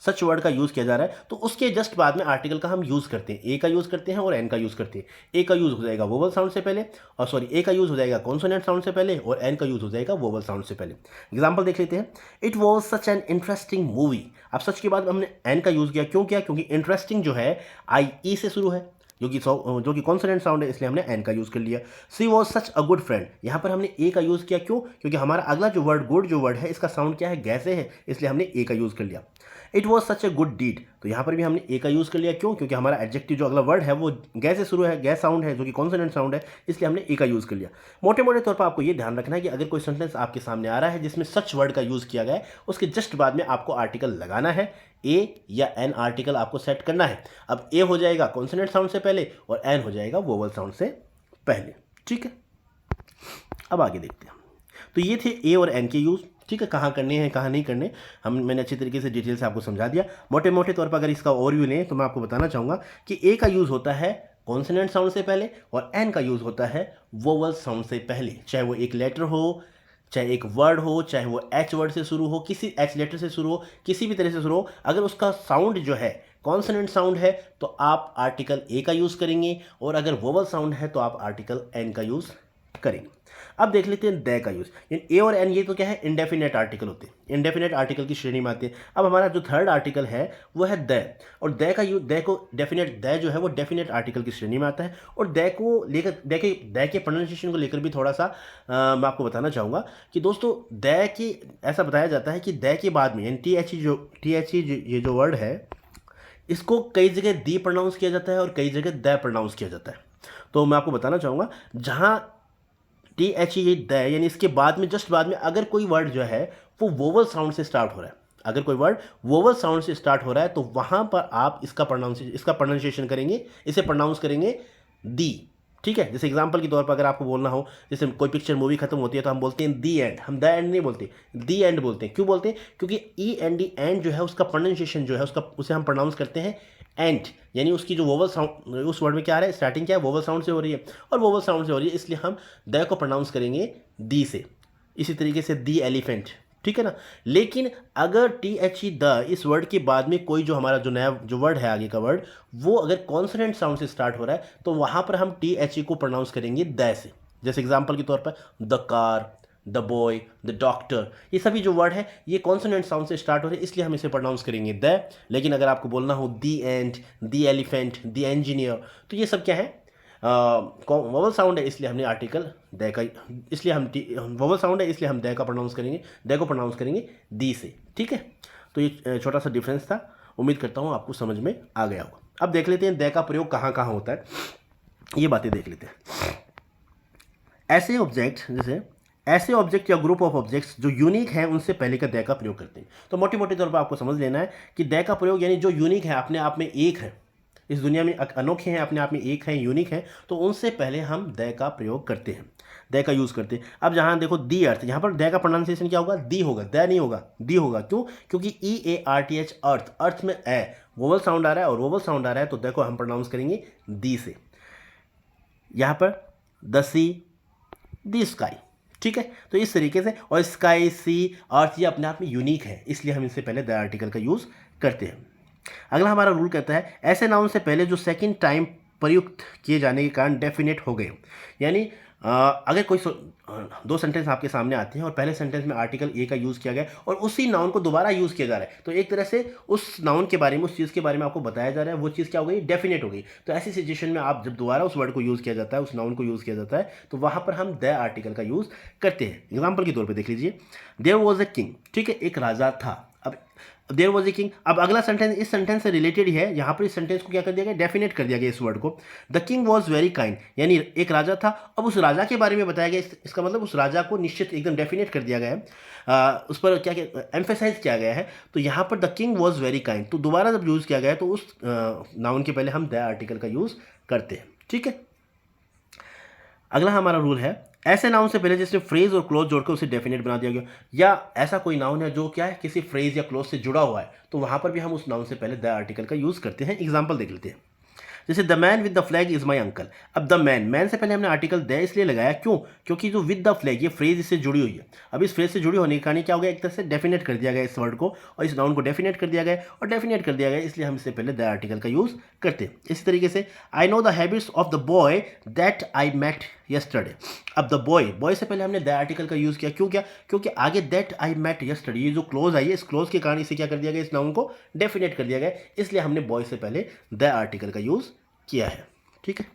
सच वर्ड का यूज़ किया जा रहा है तो उसके जस्ट बाद में आर्टिकल का हम यूज़ करते हैं, ए का यूज़ करते हैं और एन का यूज़ करते हैं। ए का यूज़ हो जाएगा वोवल साउंड से पहले, और सॉरी ए का यूज़ हो जाएगा कॉन्सोनेंट साउंड से पहले और एन का यूज़ हो जाएगा वोवल साउंड से पहले। एग्जाम्पल देख लेते हैं। It was such an interesting movie. अब सच के बाद हमने एन का यूज़ किया, क्यों किया? क्योंकि इंटरेस्टिंग जो है आई ई से शुरू है जो कि कॉन्सोनेंट साउंड है इसलिए हमने एन का यूज़ कर लिया। She was such a good friend, यहाँ पर हमने ए का यूज़ किया, क्यों? क्योंकि हमारा अगला जो वर्ड गुड जो वर्ड है इसका साउंड क्या है? गैसे है इसलिए हमने ए का यूज़ कर लिया। It was such a good deed, तो यहाँ पर भी हमने ए का यूज़ कर लिया, क्यों? क्योंकि हमारा एडजेक्टिव जो अगला वर्ड है वो गै से शुरू है, गै साउंड है जो कि कॉन्सोनेंट साउंड है इसलिए हमने ए का यूज़ कर लिया। मोटे मोटे तौर पर आपको ये ध्यान रखना है कि अगर कोई सेंटेंस आपके सामने आ रहा है जिसमें सच वर्ड का यूज़ किया गया है उसके जस्ट बाद में आपको आर्टिकल लगाना है, ए या एन आर्टिकल आपको सेट करना है। अब ए हो जाएगा कॉन्सोनेंट साउंड से पहले और एन हो जाएगा वोवल साउंड से पहले। ठीक है, अब आगे देखते हैं। तो ये थे ए और एन के यूज़। ठीक है, कहाँ करने हैं कहाँ नहीं करने मैंने अच्छी तरीके से डिटेल से आपको समझा दिया। मोटे मोटे तौर पर अगर इसका ओवरव्यू लें तो मैं आपको बताना चाहूँगा कि ए का यूज़ होता है कॉन्सोनेंट साउंड से पहले और एन का यूज़ होता है वोवल साउंड से पहले, चाहे वो एक लेटर हो, चाहे एक वर्ड हो, चाहे वो एच वर्ड से शुरू हो, किसी एच लेटर से शुरू हो, किसी भी तरह से शुरू हो, अगर उसका साउंड जो है कॉन्सोनेंट साउंड है तो आप आर्टिकल ए का यूज़ करेंगे और अगर वोवल साउंड है तो आप आर्टिकल एन का यूज़ करेंगे। अब देख लेते हैं द का यूज़। ए और एन ये तो क्या है? इंडेफिनेट आर्टिकल होते हैं, इंडेफिनेट आर्टिकल की श्रेणी में आते हैं। अब हमारा जो थर्ड आर्टिकल है वो है द, और द का यूज द जो है वो डेफिनेट आर्टिकल की श्रेणी में आता है। और द को लेकर द के प्रोनाउंसिएशन को लेकर भी थोड़ा सा मैं आपको बताना चाहूँगा कि दोस्तों द की ऐसा बताया जाता है कि द के बाद में यानी टी एच ये जो वर्ड है इसको कई जगह दी प्रोनाउंस किया जाता है और कई जगह द प्रोनाउंस किया जाता है। तो मैं आपको बताना चाहूँगा जहाँ टी एच ई द यानी इसके बाद में जस्ट बाद में अगर कोई वर्ड जो है वो वोवल साउंड से स्टार्ट हो रहा है, अगर कोई वर्ड वोवल साउंड से स्टार्ट हो रहा है तो वहाँ पर आप इसका प्रोनाउंसिएशन करेंगे, इसे प्रोनाउंस करेंगे दी। ठीक है, जैसे एग्जांपल के तौर पर अगर आपको बोलना हो, जैसे कोई पिक्चर मूवी खत्म होती है तो हम बोलते हैं दी एंड, हम द एंड नहीं बोलते, दी एंड बोलते हैं। क्यों बोलते हैं? क्योंकि ई एंड डी एंड जो है उसका प्रोनाउंसिएशन जो है उसे हम प्रोनाउंस करते हैं एंड, यानी उसकी जो वोवल साउंड उस वर्ड में क्या आ रहा है, स्टार्टिंग क्या है? वोवल साउंड से हो रही है और वोवल साउंड से हो रही है इसलिए हम द को प्रोनाउंस करेंगे दी से। इसी तरीके से दी एलिफेंट, ठीक है ना। लेकिन अगर टी एच ई द इस वर्ड के बाद में कोई जो हमारा जो नया जो वर्ड है आगे का वर्ड वो अगर कॉन्सोनेंट साउंड से स्टार्ट हो रहा है तो वहाँ पर हम टी एच ई को प्रोनाउंस करेंगे द से। जैसे एग्जांपल के तौर पर the car, the boy, the doctor, ये सभी जो वर्ड है ये कॉन्सोनेंट साउंड से स्टार्ट हो रहे हैं इसलिए हम इसे प्रोनाउंस करेंगे द। लेकिन अगर आपको बोलना हो the end, the elephant, the engineer, तो ये सब क्या है? वोवल साउंड है इसलिए हमने आर्टिकल द का, इसलिए हम वोवल साउंड है इसलिए हम द का प्रोनाउंस करेंगे, द को प्रोनाउंस करेंगे दी से। ठीक है, तो ये छोटा सा डिफरेंस था, उम्मीद करता हूँ आपको समझ में आ गया होगा। अब देख लेते हैं द का प्रयोग कहाँ कहाँ होता है, ये बातें देख लेते हैं। ऐसे ऑब्जेक्ट या ग्रुप ऑफ ऑब्जेक्ट्स जो यूनिक हैं उनसे पहले का दै का प्रयोग करते हैं। तो मोटे मोटे तौर पर आपको समझ लेना है कि दै का प्रयोग यानी जो यूनिक है, अपने आप में एक है, इस दुनिया में अनोखे हैं, अपने आप में एक हैं, यूनिक हैं, तो उनसे पहले हम दै का प्रयोग करते हैं, दै का यूज़ करते हैं। अब जहाँ देखो दी अर्थ, यहाँ पर दै का प्रोनाउंसिएशन क्या होगा? दी होगा, दै नहीं होगा, दी होगा। क्यों? क्योंकि EARTH अर्थ, अर्थ में ए वोवल साउंड आ रहा है और वोवल साउंड आ रहा है, तो दै को हम प्रोनाउंस करेंगे दी से। यहाँ पर द सी, दी स्काई, ठीक है। तो इस तरीके से, और स्काई, सी, अर्थ ये अपने आप में यूनिक है, इसलिए हम इससे पहले द आर्टिकल का यूज़ करते हैं। अगला हमारा रूल कहता है ऐसे नाउन से पहले जो सेकंड टाइम प्रयुक्त किए जाने के कारण डेफिनेट हो गए, यानी अगर कोई दो सेंटेंस आपके सामने आते हैं और पहले सेंटेंस में आर्टिकल ए का यूज़ किया गया और उसी नाउन को दोबारा यूज़ किया जा रहा है, तो एक तरह से उस नाउन के बारे में, उस चीज़ के बारे में आपको बताया जा रहा है, वो चीज़ क्या हो गई? डेफिनेट हो गई। तो ऐसी सिचुएशन में आप जब दोबारा उस वर्ड को यूज़ किया जाता है, उस नाउन को यूज़ किया जाता है, तो वहाँ पर हम द आर्टिकल का यूज़ करते हैं। एग्जाम्पल के तौर पर देख लीजिए, देयर वॉज ए किंग, ठीक है, एक राजा था। अब देयर वॉज ए किंग, अब अगला सेंटेंस इस सेंटेंस से रिलेटेड ही है, यहाँ पर इस सेंटेंस को क्या कर दिया गया? डेफिनेट कर दिया गया इस वर्ड को। The king was very kind, यानी एक राजा था, अब उस राजा के बारे में बताया गया, इसका मतलब उस राजा को निश्चित एकदम डेफिनेट कर दिया गया है, उस पर क्या क्या एम्फेसाइज किया गया है। तो यहाँ पर the king was very kind, तो दोबारा जब यूज़ किया गया है तो उस नाउन के पहले हम द आर्टिकल का यूज़ करते हैं, ठीक है। अगला हमारा रूल है ऐसे नाउन से पहले जिसने फ्रेज और क्लोज जोड़कर उसे डेफिनेट बना दिया गया, या ऐसा कोई नाउन है जो क्या है, किसी फ्रेज या क्लोज से जुड़ा हुआ है, तो वहां पर भी हम उस नाउन से पहले द आर्टिकल का यूज़ करते हैं। एग्जाम्पल देख लेते हैं, जैसे the man with the flag is my uncle. अब द मैन से पहले हमने आर्टिकल द इसलिए लगाया, क्यों? क्योंकि जो विद द फ्लैग ये फ्रेज इससे जुड़ी हुई है। अब इस फ्रेज से जुड़ी होने के कारण क्या हो गया? एक तरह से डेफिनेट कर दिया गया इस वर्ड को, और इस नाउन को डेफिनेट कर दिया गया, और डेफिनेट कर दिया गया इसलिए हम इससे पहले द आर्टिकल का यूज़ करते हैं। इसी तरीके से I know the habits of the boy that I met yesterday. अब द बॉय से पहले हमने द आर्टिकल का यूज़ किया, क्यों क्या? क्योंकि आगे दैट आई मेट यस्टरडे ये जो क्लोज आई है, इस क्लोज के कारण इसे क्या कर दिया गया? इस नाउन को डेफिनेट कर दिया गया, इसलिए हमने बॉय से पहले द आर्टिकल का यूज़ किया है, ठीक है।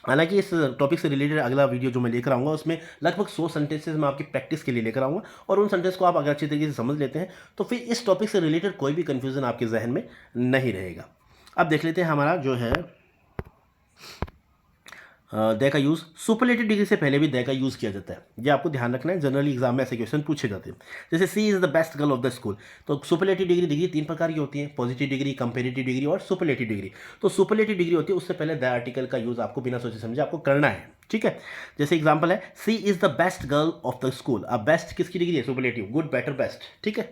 हालांकि इस टॉपिक से रिलेटेड अगला वीडियो जो मैं लेकर आऊँगा उसमें लगभग 100 सेंटेंसेस मैं आपकी प्रैक्टिस के लिए लेकर आऊँगा, और उन सेंटेंस को आप अगर अच्छी तरीके से समझ लेते हैं तो फिर इस टॉपिक से रिलेटेड कोई भी कन्फ्यूज़न आपके जहन में नहीं रहेगा। अब देख लेते हैं हमारा जो है द का यूज़। सुपरलेटिव डिग्री से पहले भी द का यूज़ किया जाता है, ये आपको ध्यान रखना है, जनरली एग्जाम में ऐसे क्वेश्चन पूछे जाते हैं। जैसे she is the best girl of the school, तो सुपरलेटिव डिग्री 3 प्रकार की होती है, पॉजिटिव डिग्री, कंपेरेटिव डिग्री और सुपरलेटिव डिग्री। तो सुपरलेटिव डिग्री होती है, उससे पहले द आर्टिकल का यूज़ आपको बिना सोचे समझे आपको करना है, ठीक है। जैसे एग्जाम्पल है she is the best girl of the school. अब बेस्ट किसकी डिग्री है? सुपरलेटिव, गुड, बेटर, बेस्ट, ठीक है।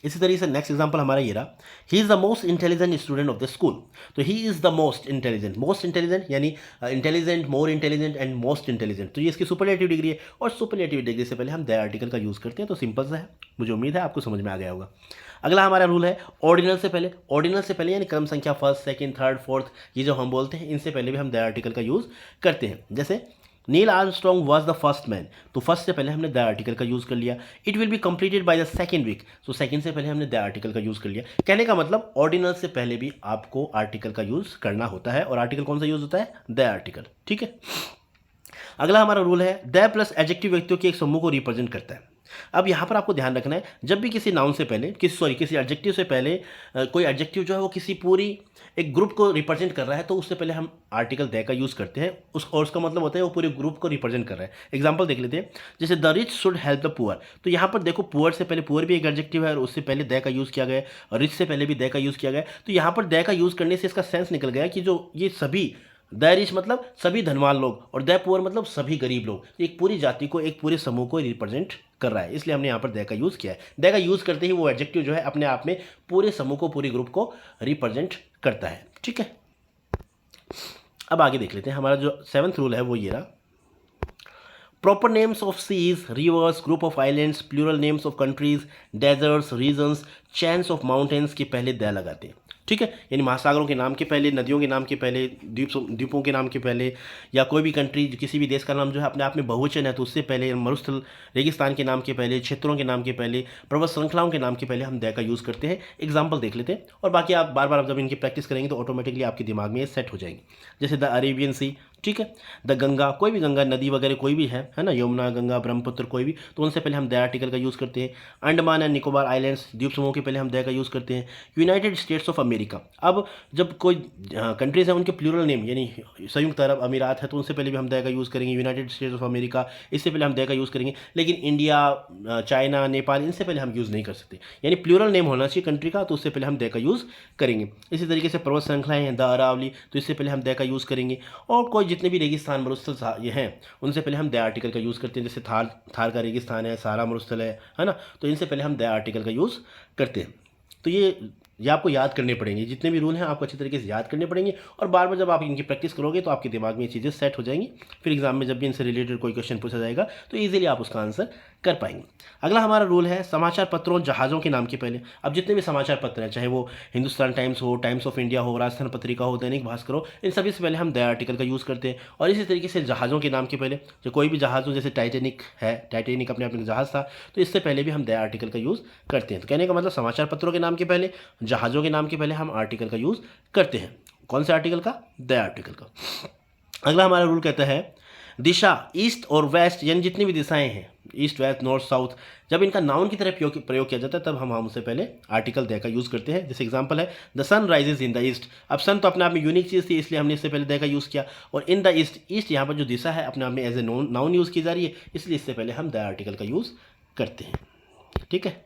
इसी तरीके से नेक्स्ट एग्जांपल हमारा ये रहा, he is the most intelligent student of the school. तो he is the most intelligent यानी intelligent, more intelligent and most intelligent, तो ये इसकी सुपरलेटिव डिग्री है, और सुपरलेटिव डिग्री से पहले हम द आर्टिकल का यूज़ करते हैं। तो सिंपल सा है, मुझे उम्मीद है आपको समझ में आ गया होगा। अगला हमारा रूल है ऑर्डिनल से पहले यानी क्रम संख्या फर्स्ट, सेकंड, थर्ड, फोर्थ, ये जो हम बोलते हैं इनसे पहले भी हम द आर्टिकल का यूज़ करते हैं। जैसे Neil Armstrong was the first man, तो फर्स्ट से पहले हमने द आर्टिकल का यूज़ कर लिया। It will be completed by the second week, तो सेकंड से पहले हमने द आर्टिकल का यूज़ कर लिया। कहने का मतलब ऑर्डिनल से पहले भी आपको आर्टिकल का यूज़ करना होता है, और आर्टिकल कौन सा यूज़ होता है? द आर्टिकल, ठीक है। अगला हमारा रूल है द प्लस एडजेक्टिव व्यक्तियों के एक समूह को रिप्रेजेंट करता है। अब यहाँ पर आपको ध्यान रखना है, जब भी किसी नाउन से पहले किसी एडजेक्टिव से पहले कोई एडजेक्टिव जो है वो किसी पूरी एक ग्रुप को रिप्रेजेंट कर रहा है, तो उससे पहले हम आर्टिकल द का यूज़ करते हैं, और उसका मतलब होता है वो पूरे ग्रुप को रिप्रेजेंट कर रहा है। एग्जांपल देख लेते हैं, जैसे the rich should help the poor, तो यहाँ पर देखो पुअर से पहले पुअर भी एक एडजेक्टिव है और उससे पहले द का यूज़ किया गया, और रिच से पहले भी द का यूज़ किया गया। तो यहाँ पर द का यूज़ करने से इसका सेंस निकल गया कि जो ये सभी, द रिच मतलब सभी धनवान लोग, और द पुअर मतलब सभी गरीब लोग, एक पूरी जाति को, एक पूरे समूह को रिप्रेजेंट कर रहा है, इसलिए हमने यहाँ पर द का यूज़ किया है। द का यूज़ करते ही वो एडजेक्टिव जो है अपने आप में पूरे समूह को, पूरे ग्रुप को रिप्रेजेंट करता है, ठीक है। अब आगे देख लेते हैं, हमारा जो 7th रूल है वो ये रहा, proper names of seas, rivers, group of islands, plural names of countries, deserts, regions, chains of mountains के पहले द लगाते हैं, ठीक है। यानी महासागरों के नाम के पहले, नदियों के नाम के पहले, द्वीपों के नाम के पहले, या कोई भी कंट्री, किसी भी देश का नाम जो है अपने आप में बहुवचन है तो उससे पहले, मरुस्थल, रेगिस्तान के नाम के पहले, क्षेत्रों के नाम के पहले, पर्वत श्रृंखलाओं के नाम के पहले हम द का यूज़ करते हैं। एग्जाम्पल देख लेते हैं, और बाकी आप बार बार जब इनकी प्रैक्टिस करेंगे तो ऑटोमेटिकली आपके दिमाग में ये सेट हो जाएंगे। जैसे द अरेबियन सी, ठीक है। द गंगा, कोई भी गंगा नदी वगैरह कोई भी है ना, यमुना, गंगा, ब्रह्मपुत्र कोई भी, तो उनसे पहले हम द आर्टिकल का यूज़ करते हैं। अंडमान एंड निकोबार आइलैंड्स, द्वीप समूह के पहले हम द का यूज़ करते हैं। यूनाइटेड स्टेट्स ऑफ अमेरिका, अब जब कोई कंट्रीज़ हैं उनके प्लूरल नेम यानी संयुक्त अरब अमीरात है तो उनसे पहले भी हम द का यूज़ करेंगे। यूनाइटेड स्टेट्स ऑफ अमेरिका, इससे पहले हम द का यूज़ करेंगे। लेकिन इंडिया, चाइना, नेपाल, इनसे पहले हम यूज़ नहीं कर सकते, यानी प्लूरल नेम होना चाहिए कंट्री का, तो उससे पहले हम द का यूज़ करेंगे। इसी तरीके से पर्वत श्रृंखलाएँ हैं, द अरावली, तो इससे पहले हम द का यूज़ करेंगे। और कोई जितने भी रेगिस्तान मरुस्थल ये हैं उनसे पहले हम द आर्टिकल का यूज़ करते हैं। जैसे थार का रेगिस्तान है, सहारा मरुस्थल है ना, तो इनसे पहले हम द आर्टिकल का यूज़ करते हैं। तो ये आपको याद करने पड़ेंगे, जितने भी रूल हैं आपको अच्छी तरीके से याद करने पड़ेंगे, और बार बार जब आप इनकी प्रैक्टिस करोगे तो आपके दिमाग में ये चीज़ें सेट हो जाएंगी। फिर एग्जाम में जब भी इनसे रिलेटेड कोई क्वेश्चन पूछा जाएगा तो ईजिली आप उसका आंसर कर पाएंगे। अगला हमारा रूल है समाचार पत्रों जहाज़ों के नाम के पहले। अब जितने भी समाचार पत्र हैं, चाहे वो हिंदुस्तान टाइम्स हो, टाइम्स ऑफ इंडिया हो, राजस्थान पत्रिका हो, दैनिक भास्कर हो, इन सभी से पहले हम द आर्टिकल का यूज़ करते हैं। और इसी तरीके से जहाज़ों के नाम के पहले, जो कोई भी जहाज़ हो, जैसे टाइटेनिक है, टाइटेनिक अपने आप में जहाज़ था, तो इससे पहले भी हम द आर्टिकल का यूज़ करते हैं। तो कहने का मतलब समाचार पत्रों के नाम के पहले, जहाज़ों के नाम के पहले हम आर्टिकल का यूज़ करते हैं। कौन से आर्टिकल का? द आर्टिकल का। अगला हमारा रूल कहता है दिशा, ईस्ट और वेस्ट, यानी जितनी भी दिशाएं हैं, ईस्ट, वेस्ट, नॉर्थ, साउथ, जब इनका नाउन की तरह प्रयोग किया जाता है तब हम उससे पहले आर्टिकल द का यूज़ करते हैं। जैसे एग्जांपल है the sun rises in the east. अब सन तो अपने आप में यूनिक चीज़ थी, इसलिए हमने इससे पहले द का यूज़ किया। और इन द ईस्ट, ईस्ट यहाँ पर जो दिशा है अपने आप में एज ए नाउन यूज़ की जा रही है, इसलिए इससे पहले हम द आर्टिकल का यूज़ करते हैं। ठीक है,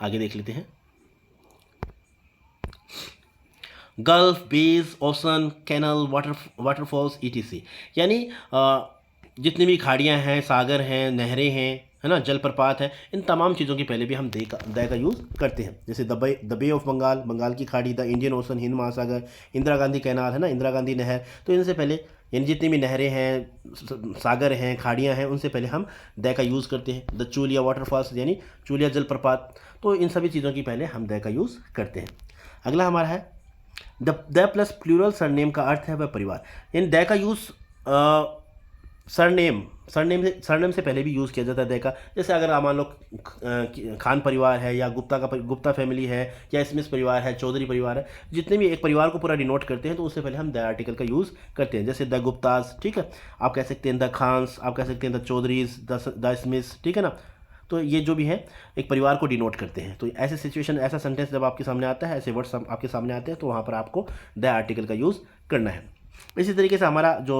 आगे देख लेते हैं। Gulf, bays, ocean, canal, waterfalls, ETC, यानी जितनी भी खाड़ियाँ हैं, सागर हैं, नहरें हैं, है ना, जलप्रपात है, इन तमाम चीज़ों के पहले भी हम द का यूज़ करते हैं। जैसे the bay of Bengal, Bengal की खाड़ी, द इंडियन ओशन, हिंद महासागर, इंदिरा गांधी कैनाल, है ना, इंदिरा गांधी नहर, तो इनसे पहले यानी जितनी भी नहरें हैं, सागर हैं, खाड़ियाँ हैं, उनसे पहले हम द का यूज़ करते हैं। द चूलिया वाटरफॉल्स, यानी चूलिया जलप्रपात, तो इन सभी चीज़ों की पहले हम द का यूज़ करते हैं। अगला हमारा है द प्लस प्लूरल सरनेम का अर्थ है वह परिवार, यानी द का यूज़ सरनेम से पहले भी यूज़ किया जाता है द का। जैसे अगर मान लो खान परिवार है, या गुप्ता फैमिली है, या स्मिथ परिवार है, चौधरी परिवार है, जितने भी एक परिवार को पूरा डिनोट करते हैं तो उससे पहले हम द आर्टिकल का यूज़ करते हैं। जैसे द गुप्तास, ठीक है, आप कह सकते हैं द खान्स, आप कह सकते हैं द चौधरीज, द स्मिथ्स, ठीक है ना। तो ये जो भी है एक परिवार को डिनोट करते हैं। तो ऐसे सिचुएशन, ऐसा सेंटेंस जब आपके सामने आता है, ऐसे वर्ड्स आपके सामने आते हैं, तो वहाँ पर आपको द आर्टिकल का यूज़ करना है। इसी तरीके से हमारा जो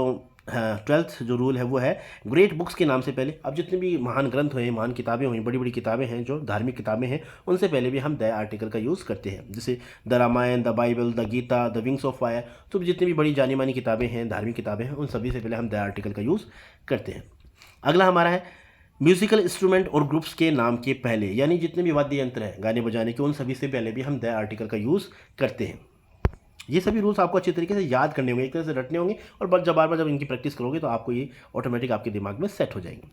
12th जो रूल है वो है ग्रेट बुक्स के नाम से पहले। अब जितने भी महान ग्रंथ हुए, महान किताबें हुई, बड़ी बड़ी किताबें हैं, जो धार्मिक किताबें हैं, उनसे पहले भी हम द आर्टिकल का यूज़ करते हैं। जैसे the Ramayana, the Bible, the Gita, the wings of fire, तो जितनी भी बड़ी जानी मानी किताबें हैं, धार्मिक किताबें हैं, उन सभी से पहले हम द आर्टिकल का यूज़ करते हैं। अगला हमारा है म्यूजिकल इंस्ट्रूमेंट और ग्रुप्स के नाम के पहले, यानी जितने भी वाद्य यंत्र हैं गाने बजाने के, उन सभी से पहले भी हम द आर्टिकल का यूज़ करते हैं। ये सभी रूल्स आपको अच्छी तरीके से याद करने होंगे, एक तरह से रटने होंगे, और बार बार जब इनकी प्रैक्टिस करोगे तो आपको ये ऑटोमेटिक आपके दिमाग में सेट हो जाएंगे।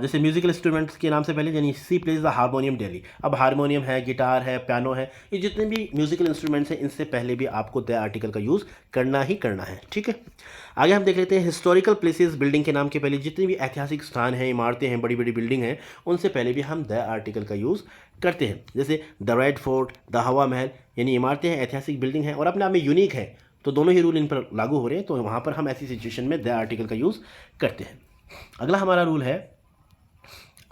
जैसे म्यूजिकल इंस्ट्रूमेंट्स के नाम से पहले, यानी सी प्लेज द हारमोनियम डेली। अब हारमोनियम है, गिटार है, पियानो है, ये जितने भी म्यूजिकल इंस्ट्रूमेंट्स हैं, इनसे पहले भी आपको द आर्टिकल का यूज़ करना ही करना है। ठीक है, आगे हम देख लेते हैं हिस्टोरिकल प्लेसेस, बिल्डिंग के नाम के पहले, जितने भी ऐतिहासिक स्थान हैं, इमारतें हैं, बड़ी बड़ी बिल्डिंग हैं, उनसे पहले भी हम द आर्टिकल का यूज़ करते हैं। जैसे द रेड फोर्ट, द हवा महल, यानी इमारतें हैं, ऐतिहासिक बिल्डिंग है और अपने आप में यूनिक है, तो दोनों ही रूल इन पर लागू हो रहे हैं, तो वहाँ पर हम ऐसी सिचुएशन में द आर्टिकल का यूज़ करते हैं। अगला हमारा रूल है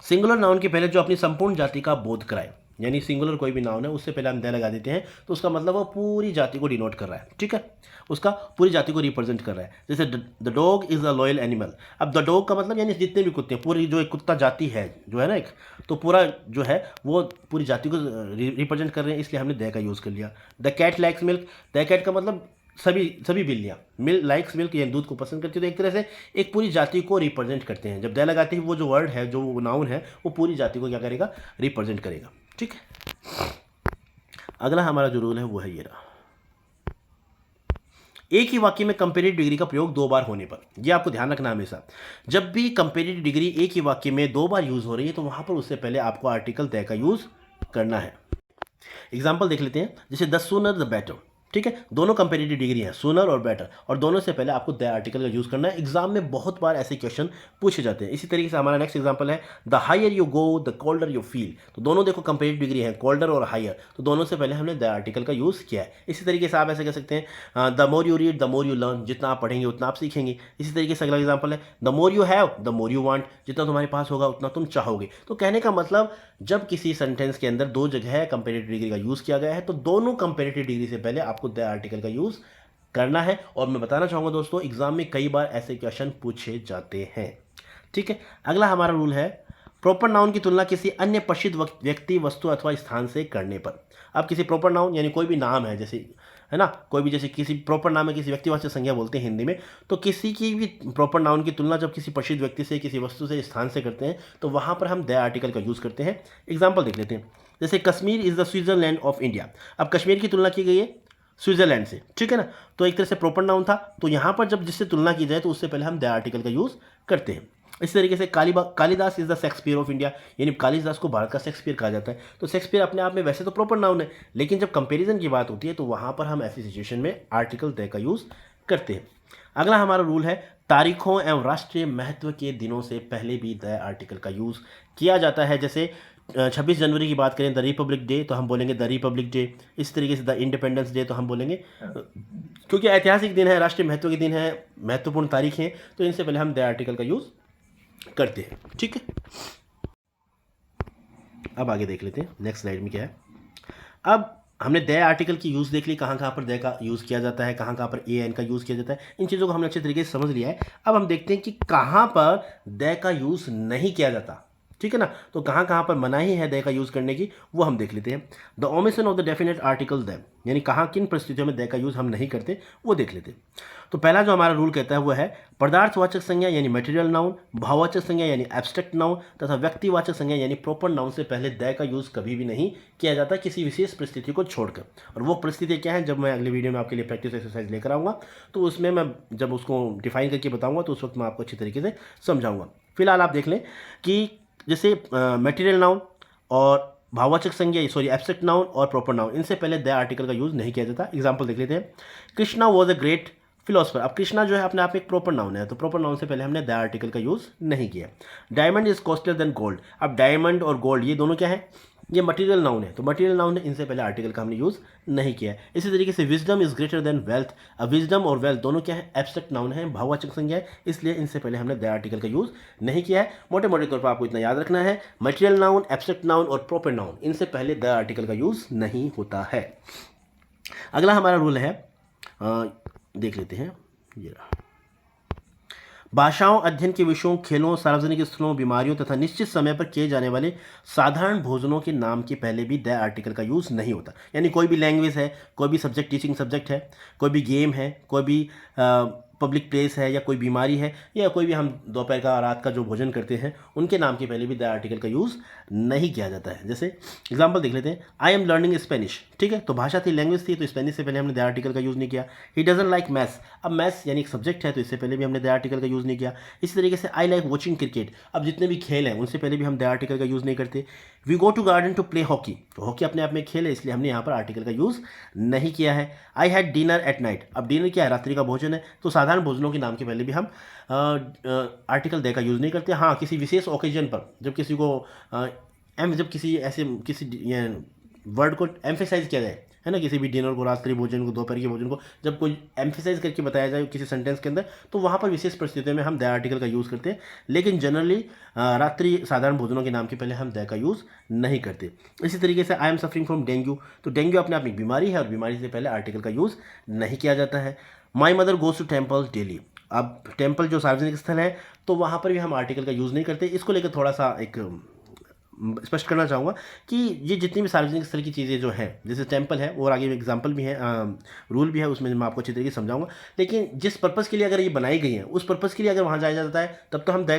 सिंगुलर नाउन के पहले जो अपनी संपूर्ण जाति का बोध कराए, यानी सिंगुलर कोई भी नाउन है उससे पहले हम द लगा देते हैं, तो उसका मतलब वो पूरी जाति को डिनोट कर रहा है। ठीक है, उसका पूरी जाति को रिप्रेजेंट कर रहा है। जैसे the dog is a loyal animal. अब द डॉग का मतलब यानी जितने भी कुत्ते हैं, पूरी जो एक कुत्ता जाति है जो है ना एक, तो पूरा जो है वो पूरी जाति को रिप्रेजेंट कर रहे हैं, इसलिए हमने द का यूज़ कर लिया। The cat likes milk, the cat का मतलब सभी बिल्लियाँ लाइक्स मिल्क, यानी दूध को पसंद करती है, तो एक तरह से एक पूरी जाति को रिप्रेजेंट करते हैं। जब द लगाते हैं वो जो वर्ड है, जो नाउन है, वो पूरी जाति को क्या करेगा, रिप्रेजेंट करेगा। ठीक है, अगला हमारा जो रूल है वो है ये रहा, एक ही वाक्य में कंपेरेटिव डिग्री का प्रयोग 2 बार होने पर। ये आपको ध्यान रखना हमेशा, जब भी कंपेरेटिव डिग्री एक ही वाक्य में 2 बार यूज हो रही है तो वहां पर उससे पहले आपको आर्टिकल द का यूज करना है। एग्जाम्पल देख लेते हैं, जैसे द सूनर द बेटर, ठीक है, दोनों कंपेरेटिव डिग्री हैं, सूनर और बेटर, और दोनों से पहले आपको द आर्टिकल का यूज़ करना है। एग्जाम में बहुत बार ऐसे क्वेश्चन पूछे जाते हैं। इसी तरीके से हमारा नेक्स्ट एग्जांपल है the higher you go the colder you feel. तो दोनों देखो कंपेरेटिव डिग्री है, कोल्डर और हायर, तो दोनों से पहले हमने द आर्टिकल का यूज़ किया है। इसी तरीके से आप ऐसे कह सकते हैं the more you read the more you learn, जितना आप पढ़ेंगे उतना आप सीखेंगे। इसी तरीके से अगला एग्जाम्पल है the more you have the more you want, जितना तुम्हारे पास होगा उतना तुम चाहोगे। तो कहने का मतलब जब किसी सेंटेंस के अंदर दो जगह कंपेरेटिव डिग्री का यूज़ किया गया है तो दोनों कंपेरेटिव डिग्री से पहले आपको द आर्टिकल का यूज़ करना है। और मैं बताना चाहूँगा दोस्तों, एग्जाम में कई बार ऐसे क्वेश्चन पूछे जाते हैं। ठीक है, अगला हमारा रूल है प्रॉपर नाउन की तुलना किसी अन्य प्रसिद्ध व्यक्ति, वस्तु अथवा स्थान से करने पर। अब किसी प्रॉपर नाउन यानी कोई भी नाम है, जैसे है ना, कोई भी जैसे किसी प्रॉपर नाम है, किसी व्यक्तिवाचक संज्ञा बोलते हैं हिंदी में, तो किसी की भी प्रॉपर नाउन की तुलना जब किसी प्रसिद्ध व्यक्ति से, किसी वस्तु से, स्थान से करते हैं तो वहाँ पर हम द आर्टिकल का यूज़ करते हैं। एग्जाम्पल देख लेते हैं, जैसे Kashmir is the Switzerland of India. अब कश्मीर की तुलना की गई है स्विट्जरलैंड से, ठीक है ना, तो एक तरह से प्रॉपर नाउन था, तो यहाँ पर जब जिससे तुलना की जाए तो उससे पहले हम द आर्टिकल का यूज़ करते हैं। इस तरीके से Kalidas is the Shakespeare of India, यानी कालिदास को भारत का शेक्सपियर कहा जाता है। तो शेक्सपियर अपने आप में वैसे तो प्रॉपर नाउन है, लेकिन जब कंपैरिजन की बात होती है तो वहाँ पर हम ऐसी सिचुएशन में आर्टिकल द का यूज़ करते हैं। अगला हमारा रूल है तारीखों एवं राष्ट्रीय महत्व के दिनों से पहले भी द आर्टिकल का यूज़ किया जाता है। जैसे 26 जनवरी की बात करें, द रिपब्लिक डे, तो हम बोलेंगे द रिपब्लिक डे। इस तरीके से द इंडिपेंडेंस डे, तो हम बोलेंगे क्योंकि ऐतिहासिक दिन है, राष्ट्रीय महत्व के दिन है, महत्वपूर्ण तारीख हैं, तो इनसे पहले हम द आर्टिकल का यूज़ करते हैं। ठीक है, अब आगे देख लेते हैं नेक्स्ट स्लाइड में क्या है। अब हमने द आर्टिकल की यूज़ देख ली, कहाँ कहाँ पर द का यूज़ किया जाता है, कहाँ कहाँ पर ए एन का यूज़ किया जाता है, इन चीज़ों को हमने अच्छे तरीके से समझ लिया है। अब हम देखते हैं कि कहाँ पर द का यूज़ नहीं किया जाता। ठीक है ना, तो कहाँ कहाँ पर मनाही है द का यूज़ करने की, वो हम देख लेते हैं। The omission of the definite article the, यानी कहाँ किन परिस्थितियों में द का यूज़ हम नहीं करते, वो देख लेते हैं। तो पहला जो हमारा रूल कहता है वो है पदार्थवाचक संज्ञा यानी मटेरियल नाउन, भाववाचक संज्ञा यानी एब्स्ट्रैक्ट नाउन तथा व्यक्तिवाचक संज्ञा यानी प्रॉपर नाउन से पहले द का यूज़ कभी भी नहीं किया जाता किसी विशेष परिस्थिति को छोड़कर। और वो परिस्थिति क्या है, जब मैं अगले वीडियो में आपके लिए प्रैक्टिस एक्सरसाइज लेकर आऊँगा तो उसमें मैं जब उसको डिफाइन करके बताऊँगा तो उस वक्त मैं आपको अच्छी तरीके से समझाऊँगा। फिलहाल आप देख लें कि जैसे मटेरियल नाउन और भाववाचक संज्ञा एब्स्ट्रैक्ट नाउन और प्रॉपर नाउन, इनसे पहले द आर्टिकल का यूज़ नहीं किया जाता। एग्जांपल देख लेते हैं, Krishna was a great philosopher. अब कृष्णा जो है अपने आप में एक प्रॉपर नाउन है, तो प्रॉपर नाउन से पहले हमने द आर्टिकल का यूज़ नहीं किया। Diamond is costlier then gold. अब डायमंड और गोल्ड ये दोनों क्या है, ये मटेरियल नाउन है, तो मटेरियल नाउन है, इनसे पहले आर्टिकल का हमने यूज़ नहीं किया है। इसी तरीके से wisdom is greater than wealth. अब विजडम और वेल्थ दोनों क्या है, एब्स्ट्रैक्ट नाउन है, भाववाचक संज्ञा है, इसलिए इनसे पहले हमने द आर्टिकल का यूज़ नहीं किया है। मोटे मोटे तौर पर आपको इतना याद रखना है, मटेरियल नाउन, एब्स्ट्रैक्ट नाउन और प्रॉपर नाउन, इनसे पहले द आर्टिकल का यूज़ नहीं होता है। अगला हमारा रूल है, देख लेते हैं, ये रहा, भाषाओं, अध्ययन के विषयों, खेलों, सार्वजनिक स्थलों, बीमारियों तथा निश्चित समय पर किए जाने वाले साधारण भोजनों के नाम के पहले भी द आर्टिकल का यूज़ नहीं होता। यानी कोई भी लैंग्वेज है, कोई भी सब्जेक्ट, टीचिंग सब्जेक्ट है, कोई भी गेम है, कोई भी पब्लिक प्लेस है, या कोई बीमारी है, या कोई भी हम दोपहर का रात का जो भोजन करते हैं, उनके नाम के पहले भी द आर्टिकल का यूज़ नहीं किया जाता है। जैसे एग्जांपल देख लेते हैं, आई एम लर्निंग स्पेनिश। ठीक है, तो भाषा थी, लैंग्वेज थी, तो स्पेनिश से पहले हमने द आर्टिकल का यूज़ नहीं किया। He doesn't like maths. अब मैथ्स यानी एक सब्जेक्ट है, तो इससे पहले भी हमने द आर्टिकल का यूज़ नहीं किया। इसी तरीके से आई लाइक वॉचिंग क्रिकेट। अब जितने भी खेल हैं उनसे पहले भी हम द आर्टिकल का यूज़ नहीं करते। We go to garden to play hockey. तो हॉकी अपने आप में खेल है, इसलिए हमने यहाँ पर आर्टिकल का यूज़ नहीं किया है। I had dinner eight night. अब डिनर क्या है, रात्रि का भोजन है, तो साधारण भोजनों के नाम के पहले भी हम आर्टिकल द का यूज़ नहीं करते। हाँ, किसी विशेष ओकेजन पर जब किसी को जब किसी ऐसे किसी वर्ड को एम्फेसाइज किया जाए, है ना, किसी भी डिनर को, रात्रि भोजन को, दोपहर के भोजन को जब कोई एम्फेसाइज करके बताया जाए किसी सेंटेंस के अंदर, तो वहाँ पर विशेष परिस्थितियों में हम द आर्टिकल का यूज़ करते हैं। लेकिन जनरली रात्रि साधारण भोजनों के नाम के पहले हम द का यूज़ नहीं करते। इसी तरीके से I am suffering from dengue. तो डेंगू अपने आप में बीमारी है और बीमारी से पहले आर्टिकल का यूज़ नहीं किया जाता है। My mother goes to temple daily. अब टेम्पल जो सार्वजनिक स्थल है, तो वहाँ पर भी हम आर्टिकल का यूज़ नहीं करते। इसको लेकर थोड़ा सा एक स्पष्ट करना चाहूँगा कि ये जितनी भी सार्वजनिक स्थल की चीज़ें जो हैं, जैसे टेंपल है, और आगे एग्जांपल भी है, रूल भी है, उसमें मैं आपको अच्छी तरीके से समझाऊंगा। लेकिन जिस पर्पज़ के लिए अगर ये बनाई गई है, उस पर्पज़ के लिए अगर वहाँ जाया जाता है, तब हम द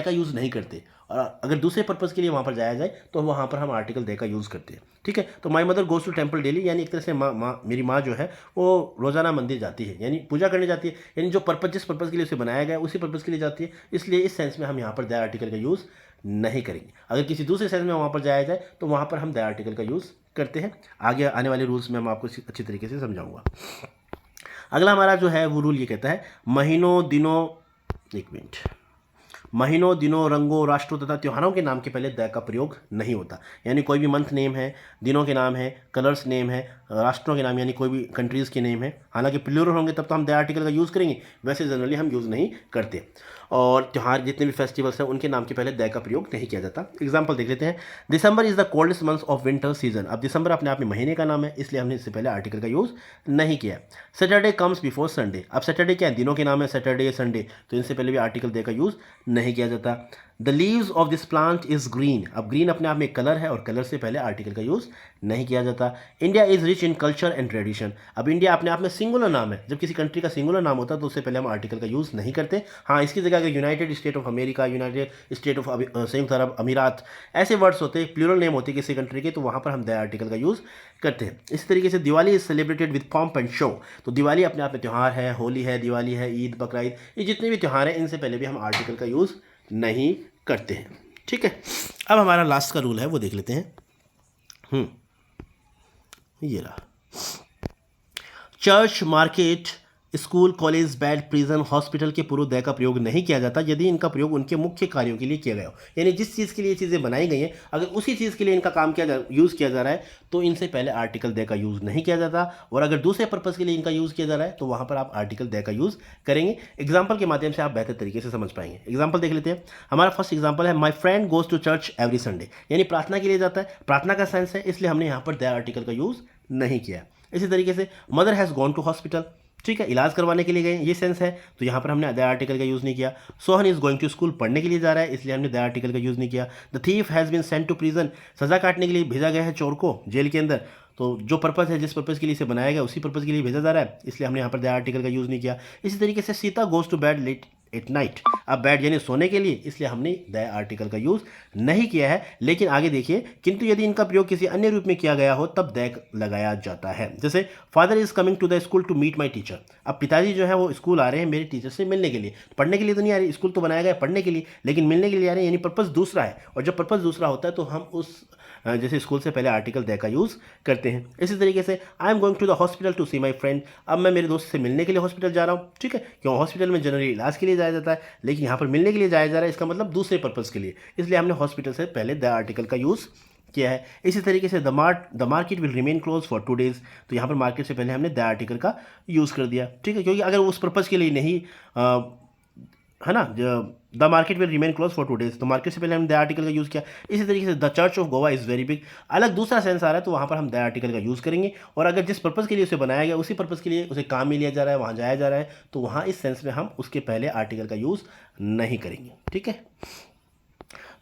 का यूज़ नहीं करते। और अगर दूसरे पर्पज़ के लिए वहाँ पर जाया जाए तो वहाँ पर हम आर्टिकल द का यूज़ करते हैं। ठीक है, तो my mother goes to temple daily, यानी एक तरह से मेरी माँ जो है वो रोज़ाना मंदिर जाती है, यानी पूजा करने जाती है, यानी जो पर्पज़ जिस पर्पज़ के लिए उसे बनाया गया है उसी पर्पज़ के लिए जाती है। इसलिए इस सेंस में हम यहाँ पर द आर्टिकल का यूज़ नहीं करेंगे। अगर किसी दूसरे सेंस में वहाँ पर जाया जाए तो वहाँ पर हम द आर्टिकल का यूज़ करते हैं। आगे आने वाले रूल्स में मैं आपको अच्छी तरीके से समझाऊंगा। अगला हमारा जो है वो रूल ये कहता है महीनों दिनों, एक मिनट, महीनों दिनों रंगों राष्ट्रों तथा त्योहारों के नाम के पहले द का प्रयोग नहीं होता। यानी कोई भी मंथ नेम है, दिनों के नाम है, कलर्स नेम है, राष्ट्रों के नाम यानी कोई भी कंट्रीज़ के नेम है, हालांकि प्लूरल होंगे तब तो हम द आर्टिकल का यूज़ करेंगे, वैसे जनरली हम यूज़ नहीं करते। और त्यौहार जितने भी फेस्टिवल्स हैं उनके नाम के पहले द का प्रयोग नहीं किया जाता। एग्जाम्पल देख लेते हैं। December is the coldest month of winter season. अब दिसंबर अपने आप में महीने का नाम है, इसलिए हमने इससे पहले आर्टिकल का यूज़ नहीं किया। Saturday comes before Sunday. अब सैटरडे क्या है, दिनों के नाम है, सैटरडे संडे, तो इनसे पहले भी आर्टिकल द का यूज़ नहीं किया जाता। The leaves of this plant is green. अब ग्रीन अपने आप में कलर है और कलर से पहले आर्टिकल का यूज़ नहीं किया जाता। India is rich in culture and tradition. अब इंडिया अपने आप में सिंगुलर नाम है, जब किसी कंट्री का सिंगुलर नाम होता है तो उससे पहले हम आर्टिकल का यूज़ नहीं करते। हाँ, इसकी जगह अगर United state of America, United state of संयुक्त अरब अमीरात ऐसे वर्ड्स होते हैं, प्लूरल नेम होते हैं किसी कंट्री के, तो वहाँ पर हम द आर्टिकल का यूज़ करते हैं। इस तरीके से Diwali is celebrated with pomp and show. तो दिवाली अपने आप में त्यौहार है, होली है, दिवाली है, ईद, बकरीद, ये जितने भी त्यौहार हैं इनसे पहले भी हम आर्टिकल का यूज़ नहीं करते हैं। ठीक है, अब हमारा लास्ट का रूल है वो देख लेते हैं। ये रहा। Church, market, school, college, bed, prison, hospital के पूर्व द का प्रयोग नहीं किया जाता यदि इनका प्रयोग उनके मुख्य कार्यों के लिए किया गया हो। यानी जिस चीज़ के लिए ये चीज़ें बनाई गई हैं, अगर उसी चीज़ के लिए इनका काम यूज़ किया जा रहा है तो इनसे पहले आर्टिकल द का यूज़ नहीं किया जाता। और अगर दूसरे पर्पज़ के लिए इनका यूज़ किया जा रहा है तो वहाँ पर आप आर्टिकल द का यूज़ करेंगे। एग्जाम्पल के माध्यम से आप बेहतर तरीके से समझ पाएंगे। एग्जाम्पल देख लेते हैं। हमारा फर्स्ट एग्जाम्पल है my friend goes to church every Sunday. यानी प्रार्थना के लिए जाता है, प्रार्थना का सेंस है, इसलिए हमने यहाँ पर द आर्टिकल का यूज़ नहीं किया। इसी तरीके से mother has gone to hospital. ठीक है, इलाज करवाने के लिए गए, ये सेंस है, तो यहाँ पर हमने द आर्टिकल का यूज़ नहीं किया। Sohan is going to school, पढ़ने के लिए जा रहा है, इसलिए हमने द आर्टिकल का यूज़ नहीं किया। The thief has been sent to prison. सज़ा काटने के लिए भेजा गया है चोर को जेल के अंदर, तो जो पर्पज़ है, जिस पर्पज़ के लिए इसे बनाया गया उसी पर्पज़ के लिए भेजा जा रहा है, इसलिए हमने यहाँ पर द आर्टिकल का यूज़ नहीं किया। इसी तरीके से Sita goes to bed late at night. अब बेड यानी सोने के लिए, इसलिए हमने द आर्टिकल का यूज़ नहीं किया है। लेकिन आगे देखिए, किंतु यदि इनका प्रयोग किसी अन्य रूप में किया गया हो तब द लगाया जाता है। जैसे father is coming to the school to meet my teacher. अब पिताजी जो है वो स्कूल आ रहे हैं मेरे टीचर से मिलने के लिए। पढ़ने के लिए तो नहीं आ रही, स्कूल तो बनाया गया है पढ़ने के लिए, लेकिन मिलने के लिए आ रहे हैं, यानी पर्पज़ दूसरा है। और जब पर्पज़ दूसरा होता है तो हम उस जैसे स्कूल से पहले आर्टिकल द का यूज़ करते हैं। इसी तरीके से I am going to the hospital to see my friend. अब मैं मेरे दोस्त से मिलने के लिए हॉस्पिटल जा रहा हूँ। ठीक है, क्यों, हॉस्पिटल में जनरली इलाज के लिए जाया जाता है, लेकिन यहाँ पर मिलने के लिए जाया जा रहा है, इसका मतलब दूसरे पर्पज़ के लिए, इसलिए हमने हॉस्पिटल से पहले द आर्टिकल का यूज़ किया है। इसी तरीके से the market will remain close for 2 days। तो यहाँ पर मार्केट से पहले हमने द आर्टिकल का यूज़ कर दिया। ठीक है, क्योंकि अगर उस पर्पज़ के लिए नहीं है ना, the market will remain close for 2 days, तो मार्केट से पहले हमने द आर्टिकल का यूज़ किया। इसी तरीके से the church of Goa is very big, अलग दूसरा सेंस आ रहा है तो वहाँ पर हम द आर्टिकल का यूज़ करेंगे। और अगर जिस पर्पज़ के लिए उसे बनाया गया उसी पर्पज़ के लिए उसे काम में लिया जा रहा है, वहाँ जाया जा रहा है, तो वहाँ इस सेंस में हम उसके पहले आर्टिकल का यूज़ नहीं करेंगे। ठीक है,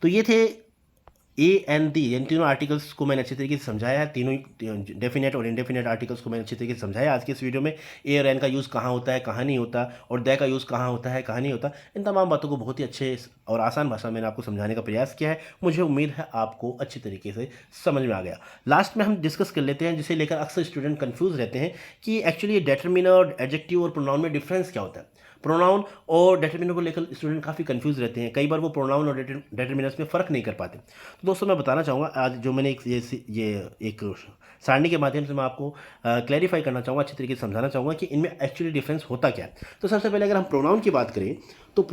तो ये थे ए एंड दी, इन तीनों आर्टिकल्स को मैंने अच्छी तरीके से समझाया है। तीनों डेफिनेट और इनडेफिनेट आर्टिकल्स को मैंने अच्छी तरीके से समझाया आज के इस वीडियो में। ए और एन का यूज़ कहाँ होता है, कहाँ नहीं होता, और द का यूज़ कहाँ होता है, कहाँ नहीं होता, इन तमाम बातों को बहुत ही अच्छे और आसान भाषा में मैंने आपको समझाने का प्रयास किया है। मुझे उम्मीद है आपको अच्छी तरीके से समझ में आ गया। लास्ट में हम डिस्कस कर लेते हैं, जिसे लेकर अक्सर स्टूडेंट कन्फ्यूज़ रहते हैं कि एक्चुअली डेटर्मिनर, एडजेक्टिव और प्रोनाउन में डिफरेंस क्या होता है। प्रोनाउन और डेटर्मिनर को लेकर स्टूडेंट काफ़ी कंफ्यूज रहते हैं, कई बार वो प्रोनाउन और डेटर्मिनर्स में फ़र्क नहीं कर पाते। तो दोस्तों मैं बताना चाहूँगा आज जो मैंने ये एक सारणी के माध्यम से मैं आपको क्लैरिफाई करना चाहूँगा, अच्छी तरीके से समझाना चाहूँगा कि इनमें एक्चुअली डिफरेंस होता क्या है। तो सबसे पहले अगर हम प्रोनाउन की बात करें तो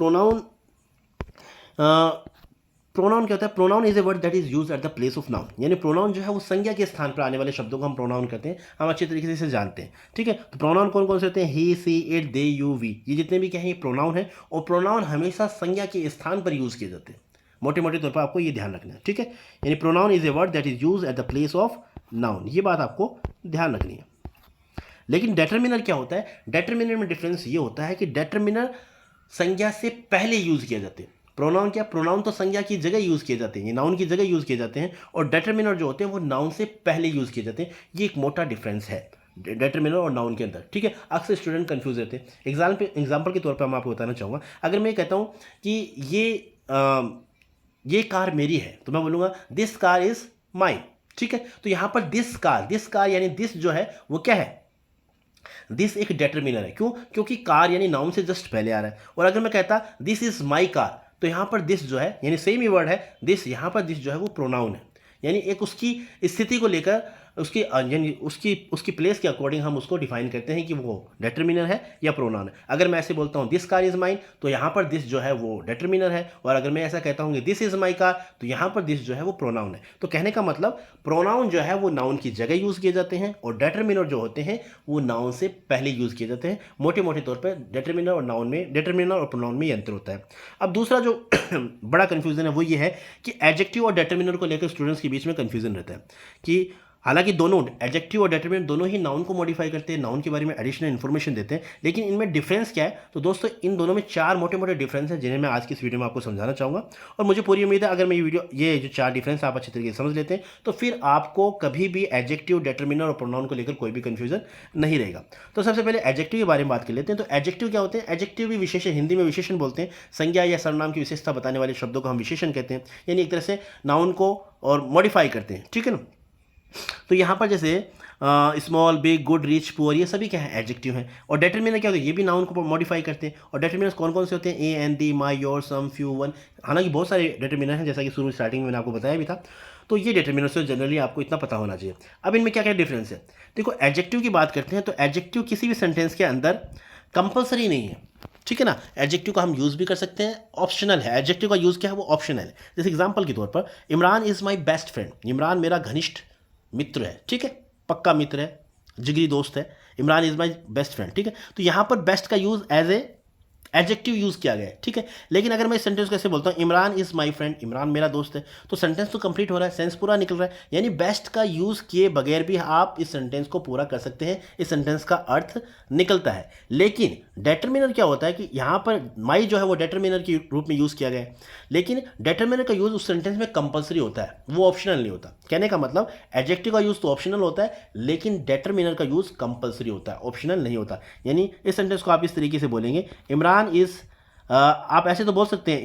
प्रोनाउन क्या होता है। Pronoun is a word that is use at the place of noun. यानी प्रोनाउन जो है वो संज्ञा के स्थान पर आने वाले शब्दों को हम प्रोनाउन कहते हैं, हम अच्छी तरीके से इसे जानते हैं। ठीक है, तो प्रोनाउन कौन कौन से होते हैं, ही, सी, इट, दे, यू, वी, ये जितने भी क्या है ये प्रोनाउन है। और प्रोनाउन हमेशा संज्ञा के स्थान पर यूज किए जाते हैं, मोटे मोटे तौर पर आपको ये ध्यान रखना है। ठीक है, यानी pronoun is a word that is use at the place of noun, ये बात आपको ध्यान रखनी है। लेकिन डेटर्मिनर क्या होता है, डेटर्मिनर में डिफरेंस ये होता है कि डेटर्मिनर संज्ञा से पहले यूज किए जाते हैं। प्रोनाउन क्या, प्रोनाउन तो संज्ञा की जगह यूज़ किए जाते हैं, ये नाउन की जगह यूज़ किए जाते हैं, और डेटर्मिनर जो होते हैं वो नाउन से पहले यूज़ किए जाते हैं। ये एक मोटा डिफरेंस है डेटर्मिनर और नाउन के अंदर। ठीक है, अक्सर स्टूडेंट कंफ्यूज रहते हैं। एग्जाम्पल के तौर पर मैं आपको बताना चाहूँगा, अगर मैं कहता हूँ कि ये कार मेरी है तो मैं बोलूँगा दिस कार इज़ माइन। ठीक है, तो यहाँ पर दिस कार यानी दिस जो है वो क्या है, दिस एक डेटर्मिनर है। क्यों, क्योंकि कार यानी नाउन से जस्ट पहले आ रहा है। और अगर मैं कहता दिस इज़ माई कार, तो यहाँ पर दिस जो है यानी सेम ही वर्ड है दिस, यहाँ पर दिस जो है वो प्रोनाउन है, यानी एक उसकी स्थिति को लेकर उसकी यानी उसकी उसकी प्लेस के अकॉर्डिंग हम उसको डिफाइन करते हैं कि वो डिटर्मिनर है या प्रोनाउन है। अगर मैं ऐसे बोलता हूँ दिस कार इज़ माइन, तो यहाँ पर दिस जो है वो डिटर्मिनर है, और अगर मैं ऐसा कहता हूँ कि दिस इज़ माई कार, तो यहाँ पर दिस जो है वो प्रोनाउन है। तो कहने का मतलब प्रोनाउन जो है वो नाउन की जगह यूज़ किए जाते हैं, और डिटर्मिनर जो होते हैं वो नाउन से पहले यूज़ किए जाते हैं। मोटे मोटे तौर पर डिटर्मिनर और नाउन में, डिटर्मिनर और प्रोनाउन में ये अंतर होता है। अब दूसरा जो बड़ा कन्फ्यूज़न है वो ये है कि एडजेक्टिव और डिटर्मिनर को लेकर स्टूडेंट्स के बीच में कन्फ्यूज़न रहता है कि हालांकि दोनों एडजेक्टिव और डिटरमिनेंट दोनों ही नाउन को मॉडिफाई करते हैं, नाउन के बारे में एडिशनल इन्फॉर्मेशन देते हैं, लेकिन इनमें डिफरेंस क्या है। तो दोस्तों इन दोनों में 4 मोटे मोटे डिफरेंस हैं जिन्हें मैं आज की इस वीडियो में आपको समझाना चाहूँगा। और मुझे पूरी उम्मीद है अगर मैं ये जो 4 डिफरेंस आप अच्छे तरीके से समझ लेते हैं तो फिर आपको कभी भी एडजेक्टिव, डिटरमिनर और प्रोनाउन को लेकर कोई भी कन्फ्यूजन नहीं रहेगा। तो सबसे पहले एडजेक्टिव के बारे में बात कर लेते हैं। तो एडजेक्टिव क्या होते हैं? एडजेक्टिव भी विशेषण, हिंदी में विशेषण बोलते हैं, संज्ञा या सर्वनाम की विशेषता बताने वाले शब्दों को हम विशेषण कहते हैं, यानी एक तरह से नाउन को और मॉडिफाई करते हैं, ठीक है ना। तो यहाँ पर जैसे small, big, good, rich, poor, ये सभी क्या है? एडजेक्टिव हैं। और डिटरमिनर क्या होते हैं? ये भी नाउन को मॉडिफाई करते हैं। और डिटरमिनर्स कौन कौन से होते हैं? A, an, the, my, your, some, few, one. हालांकि बहुत सारे डिटरमिनर हैं, जैसा कि शुरू स्टार्टिंग में मैंने आपको बताया भी था। तो ये डिटरमिनर्स से जनरली आपको इतना पता होना चाहिए। अब इनमें क्या क्या डिफरेंस है? देखो, एडजेक्टिव की बात करते हैं तो एडजेक्टिव किसी भी सेंटेंस के अंदर कंपलसरी नहीं है, ठीक है ना। एडजेक्टिव का हम यूज़ भी कर सकते हैं, ऑप्शनल है। एडजेक्टिव का यूज़ क्या है? वो ऑप्शनल है। जैसे एग्जांपल के तौर पर Imran is my best friend, Imran मेरा घनिष्ठ मित्र है, ठीक है, पक्का मित्र है, जिगरी दोस्त है। Imran is my best friend, ठीक है। तो यहाँ पर बेस्ट का use as a adjective use किया गया है, ठीक है। लेकिन अगर मैं इस सेंटेंस को ऐसे बोलता हूँ Imran is my friend, Imran मेरा दोस्त है, तो सेंटेंस तो कंप्लीट हो रहा है, सेंस पूरा निकल रहा है। यानी बेस्ट का यूज़ किए बगैर भी आप इस सेंटेंस को पूरा कर सकते हैं, इस सेंटेंस का अर्थ निकलता है। लेकिन डिटरमिनर क्या होता है कि यहाँ पर माई जो है वो डिटरमिनर के रूप में यूज़ किया गया है, लेकिन डिटरमिनर का यूज़ उस सेंटेंस में कंपलसरी होता है, वो ऑप्शनल नहीं होता। कहने का मतलब एडजेक्टिव का यूज़ तो ऑप्शनल होता है, लेकिन डिटरमिनर का यूज़ कंपलसरी होता है, ऑप्शनल नहीं होता। यानी इस सेंटेंस को आप इस तरीके से बोलेंगे, इमरान इज़, आप ऐसे तो बोल सकते हैं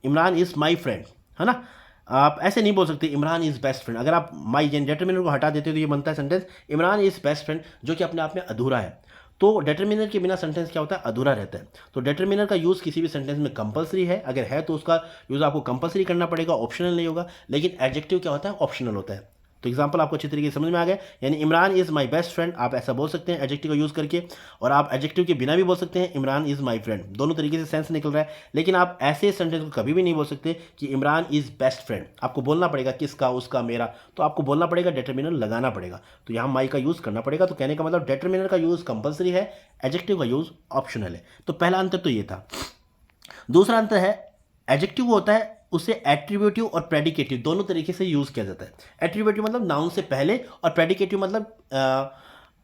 इमरान इज़ माई फ्रेंड, है ना। आप ऐसे नहीं बोल सकते इमरान इज़ बेस्ट फ्रेंड। अगर आप माई डिटरमिनर को हटा देते हो तो ये बनता है sentence Imran is best friend, जो कि अपने आप में अधूरा है। तो डिटरमिनर के बिना सेंटेंस क्या होता है? अधूरा रहता है। तो डिटरमिनर का यूज़ किसी भी सेंटेंस में कंपलसरी है, अगर है तो उसका यूज़ आपको कंपलसरी करना पड़ेगा, ऑप्शनल नहीं होगा। लेकिन एडजेक्टिव क्या होता है? ऑप्शनल होता है। तो एग्जांपल आपको अच्छी तरीके से समझ में आ गया। यानी Imran is my best friend, आप ऐसा बोल सकते हैं एडजेक्टिव का यूज़ करके, और आप एडजेक्टिव के बिना भी बोल सकते हैं इमरान इज़ माई फ्रेंड। दोनों तरीके से सेंस निकल रहा है। लेकिन आप ऐसे सेंटेंस को कभी भी नहीं बोल सकते कि इमरान इज़ बेस्ट फ्रेंड। आपको बोलना पड़ेगा किसका? उसका, मेरा। तो आपको बोलना पड़ेगा, डिटरमिनर लगाना पड़ेगा। तो यहाँ माई का यूज़ करना पड़ेगा। तो कहने का मतलब डिटरमिनर का यूज़ कंपलसरी है, एडजेक्टिव का यूज़ ऑप्शनल है। तो पहला अंतर तो ये था। दूसरा अंतर है, एडजेक्टिव होता है उसे एट्रीब्यूटिव और प्रेडिकेटिव दोनों तरीके से यूज़ किया जाता है। एट्रीब्यूटिव मतलब नाउन से पहले, और प्रेडिकेटिव मतलब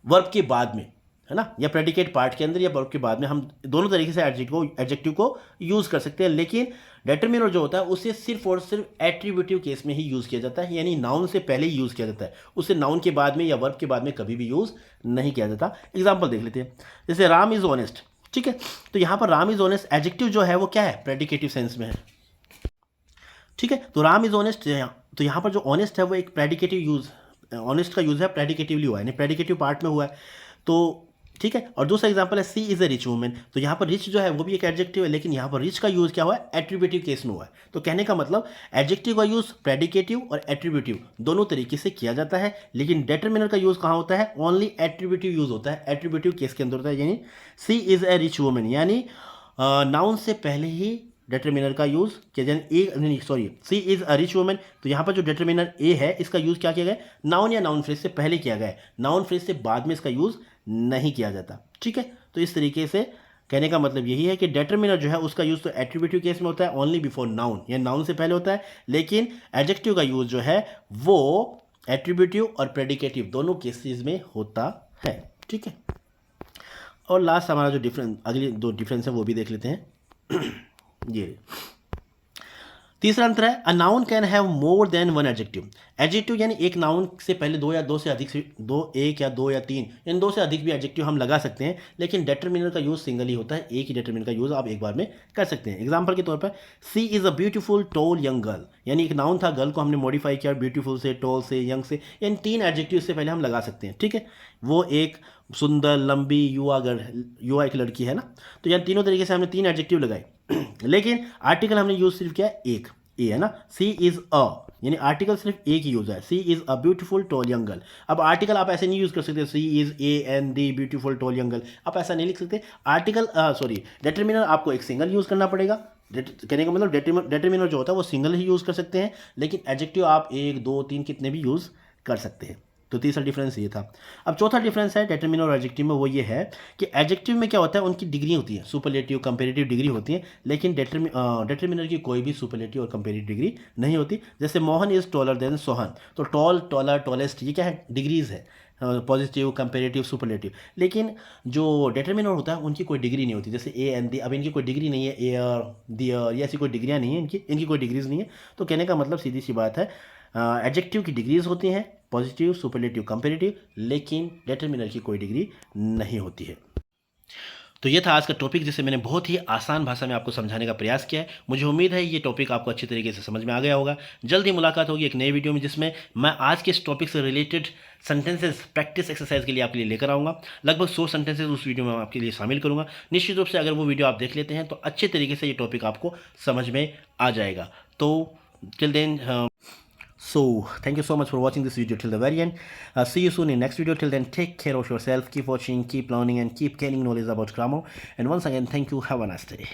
वर्ब के बाद में, है ना, या प्रेडिकेट पार्ट के अंदर या वर्ब के बाद में। हम दोनों तरीके से एडजेक्टिव को यूज़ कर सकते हैं। लेकिन डिटरमिनर जो होता है उसे सिर्फ और सिर्फ एट्रीब्यूटिव केस में ही यूज़ किया जाता है, यानी नाउन से पहले ही यूज़ किया जाता है, उसे नाउन के बाद में या वर्ब के बाद में कभी भी यूज़ नहीं किया जाता। एग्जाम्पल देख लेते हैं, जैसे राम इज़ ऑनेस्ट, ठीक है। तो यहाँ पर राम इज़ ऑनेस्ट एडजेक्टिव जो है वो क्या है? प्रेडिकेटिव सेंस में है, ठीक है। तो राम इज़ ऑनेस्ट, तो यहाँ पर जो ऑनेस्ट है वो एक प्रेडिकेटिव यूज़, ऑनेस्ट का यूज़ है प्रेडिकेटिवली हुआ है, यानी प्रेडिकेटिव पार्ट में हुआ है, तो ठीक है। और दूसरा एग्जांपल है she is A rich women. तो यहाँ पर रिच जो है वो भी एक एडजेक्टिव है, लेकिन यहाँ पर रिच का यूज़ क्या हुआ है? एट्रीब्यूटिव केस में हुआ है। तो कहने का मतलब एडजेक्टिव का यूज़ प्रेडिकेटिव और एट्रीब्यूटिव दोनों तरीके से किया जाता है, लेकिन डिटरमिनर का यूज़ कहाँ होता है? ओनली एट्रीब्यूटिव यूज़ होता है, एट्रीब्यूटिव केस के अंदर होता है। यानी सी इज़ ए रिच वूमेन, यानी नाउन से पहले ही डिटरमिनर का यूज़ किया जाए। सी इज़ अ रिच वुमन, तो यहाँ पर जो डिटरमिनर ए है इसका यूज़ क्या किया गया? नाउन या नाउन फ्रेज से पहले किया गया है, नाउन फ्रेज से बाद में इसका यूज़ नहीं किया जाता, ठीक है। तो इस तरीके से कहने का मतलब यही है कि डिटरमिनर जो है उसका यूज़ तो एट्रीब्यूटिव केस में होता है, ओनली बिफोर नाउन, या नाउन से पहले होता है। लेकिन एडजेक्टिव का यूज़ जो है वो एट्रीब्यूटिव और प्रेडिकेटिव दोनों केसेस में होता है, ठीक है। और लास्ट हमारा जो डिफरेंस, अगली 2 डिफरेंस है वो भी देख लेते हैं। ये तीसरा अंतर है, a noun can have more than one adjective. Adjective यानी एक नाउन से पहले 2 या 2 से अधिक से 2, 1 या 2 या 3, इन 2 से अधिक भी एडजेक्टिव हम लगा सकते हैं। लेकिन डिटरमिनर का यूज़ सिंगल ही होता है, एक ही डिटरमिनर का यूज़ आप एक बार में कर सकते हैं। एग्जांपल के तौर पर she is a beautiful tall young girl, यानी एक नाउन था, गर्ल को हमने मॉडिफाई किया ब्यूटीफुल से, टॉल से, यंग से, इन 3 एडजेक्टिव से पहले हम लगा सकते हैं, ठीक है। वो एक सुंदर, लंबी, युवा एक लड़की है ना। तो यहाँ तीनों तरीके से हमने 3 एडजेक्टिव लगाए। लेकिन आर्टिकल हमने यूज़ सिर्फ किया ए है ना, सी इज़ अ, यानी आर्टिकल सिर्फ एक ही यूज़ है, she is a beautiful tall young girl. अब आर्टिकल आप ऐसे नहीं यूज़ कर सकते, she is a an the beautiful tall young girl, आप ऐसा नहीं लिख सकते। आर्टिकल सॉरी डिटरमिनर आपको एक सिंगल यूज़ करना पड़ेगा। कहने का मतलब डिटरमिनर जो होता है वो सिंगल ही यूज़ कर सकते हैं, लेकिन एडजेक्टिव आप एक दो तीन कितने भी यूज़ कर सकते हैं। तो तीसरा डिफरेंस ये था। अब चौथा डिफरेंस है डिटरमिनर और एडजेक्टिव में, वो ये है कि एडजेक्टिव में क्या होता है, उनकी डिग्री होती है, सुपरलेटिव कंपेरेटिव डिग्री होती है, लेकिन डिटरमिनर की कोई भी सुपरलेटिव और कंपेरेटिव डिग्री नहीं होती। जैसे Mohan is taller than Sohan, तो टॉल, टॉलर, टॉलेस्ट, ये क्या है, डिग्रीज है, पॉजिटिव, कंपेरेटिव, सुपरलेटिव। लेकिन जो डिटरमिनर होता है उनकी कोई डिग्री नहीं होती, जैसे ए एंड दी, अब इनकी कोई डिग्री नहीं है, एयर, दियर, ये ऐसी कोई डिग्रियाँ नहीं है, इनकी कोई डिग्रीज नहीं है। तो कहने का मतलब सीधी सी बात है, एडजेक्टिव की डिग्रीज होती हैं, पॉजिटिव, सुपरलेटिव, कंपेरेटिव, लेकिन डिटरमिनर की कोई डिग्री नहीं होती है। तो ये था आज का टॉपिक, जिसे मैंने बहुत ही आसान भाषा में आपको समझाने का प्रयास किया है। मुझे उम्मीद है ये टॉपिक आपको अच्छी तरीके से समझ में आ गया होगा। जल्दी मुलाकात होगी एक नए वीडियो में, जिसमें मैं आज के इस टॉपिक से रिलेटेड सेंटेंसेस प्रैक्टिस एक्सरसाइज के लिए आपके लिए लेकर आऊँगा। लगभग 100 सेंटेंसेस उस वीडियो में आपके लिए शामिल करूँगा। निश्चित रूप से अगर वो वीडियो आप देख लेते हैं तो अच्छे तरीके से ये टॉपिक आपको समझ में आ जाएगा। तो till then, so thank you so much for watching this video till the very end. See you soon in next video. Till then, take care of yourself, keep watching, keep learning, and keep gaining knowledge about grammar. And once again, thank you. Have a nice day.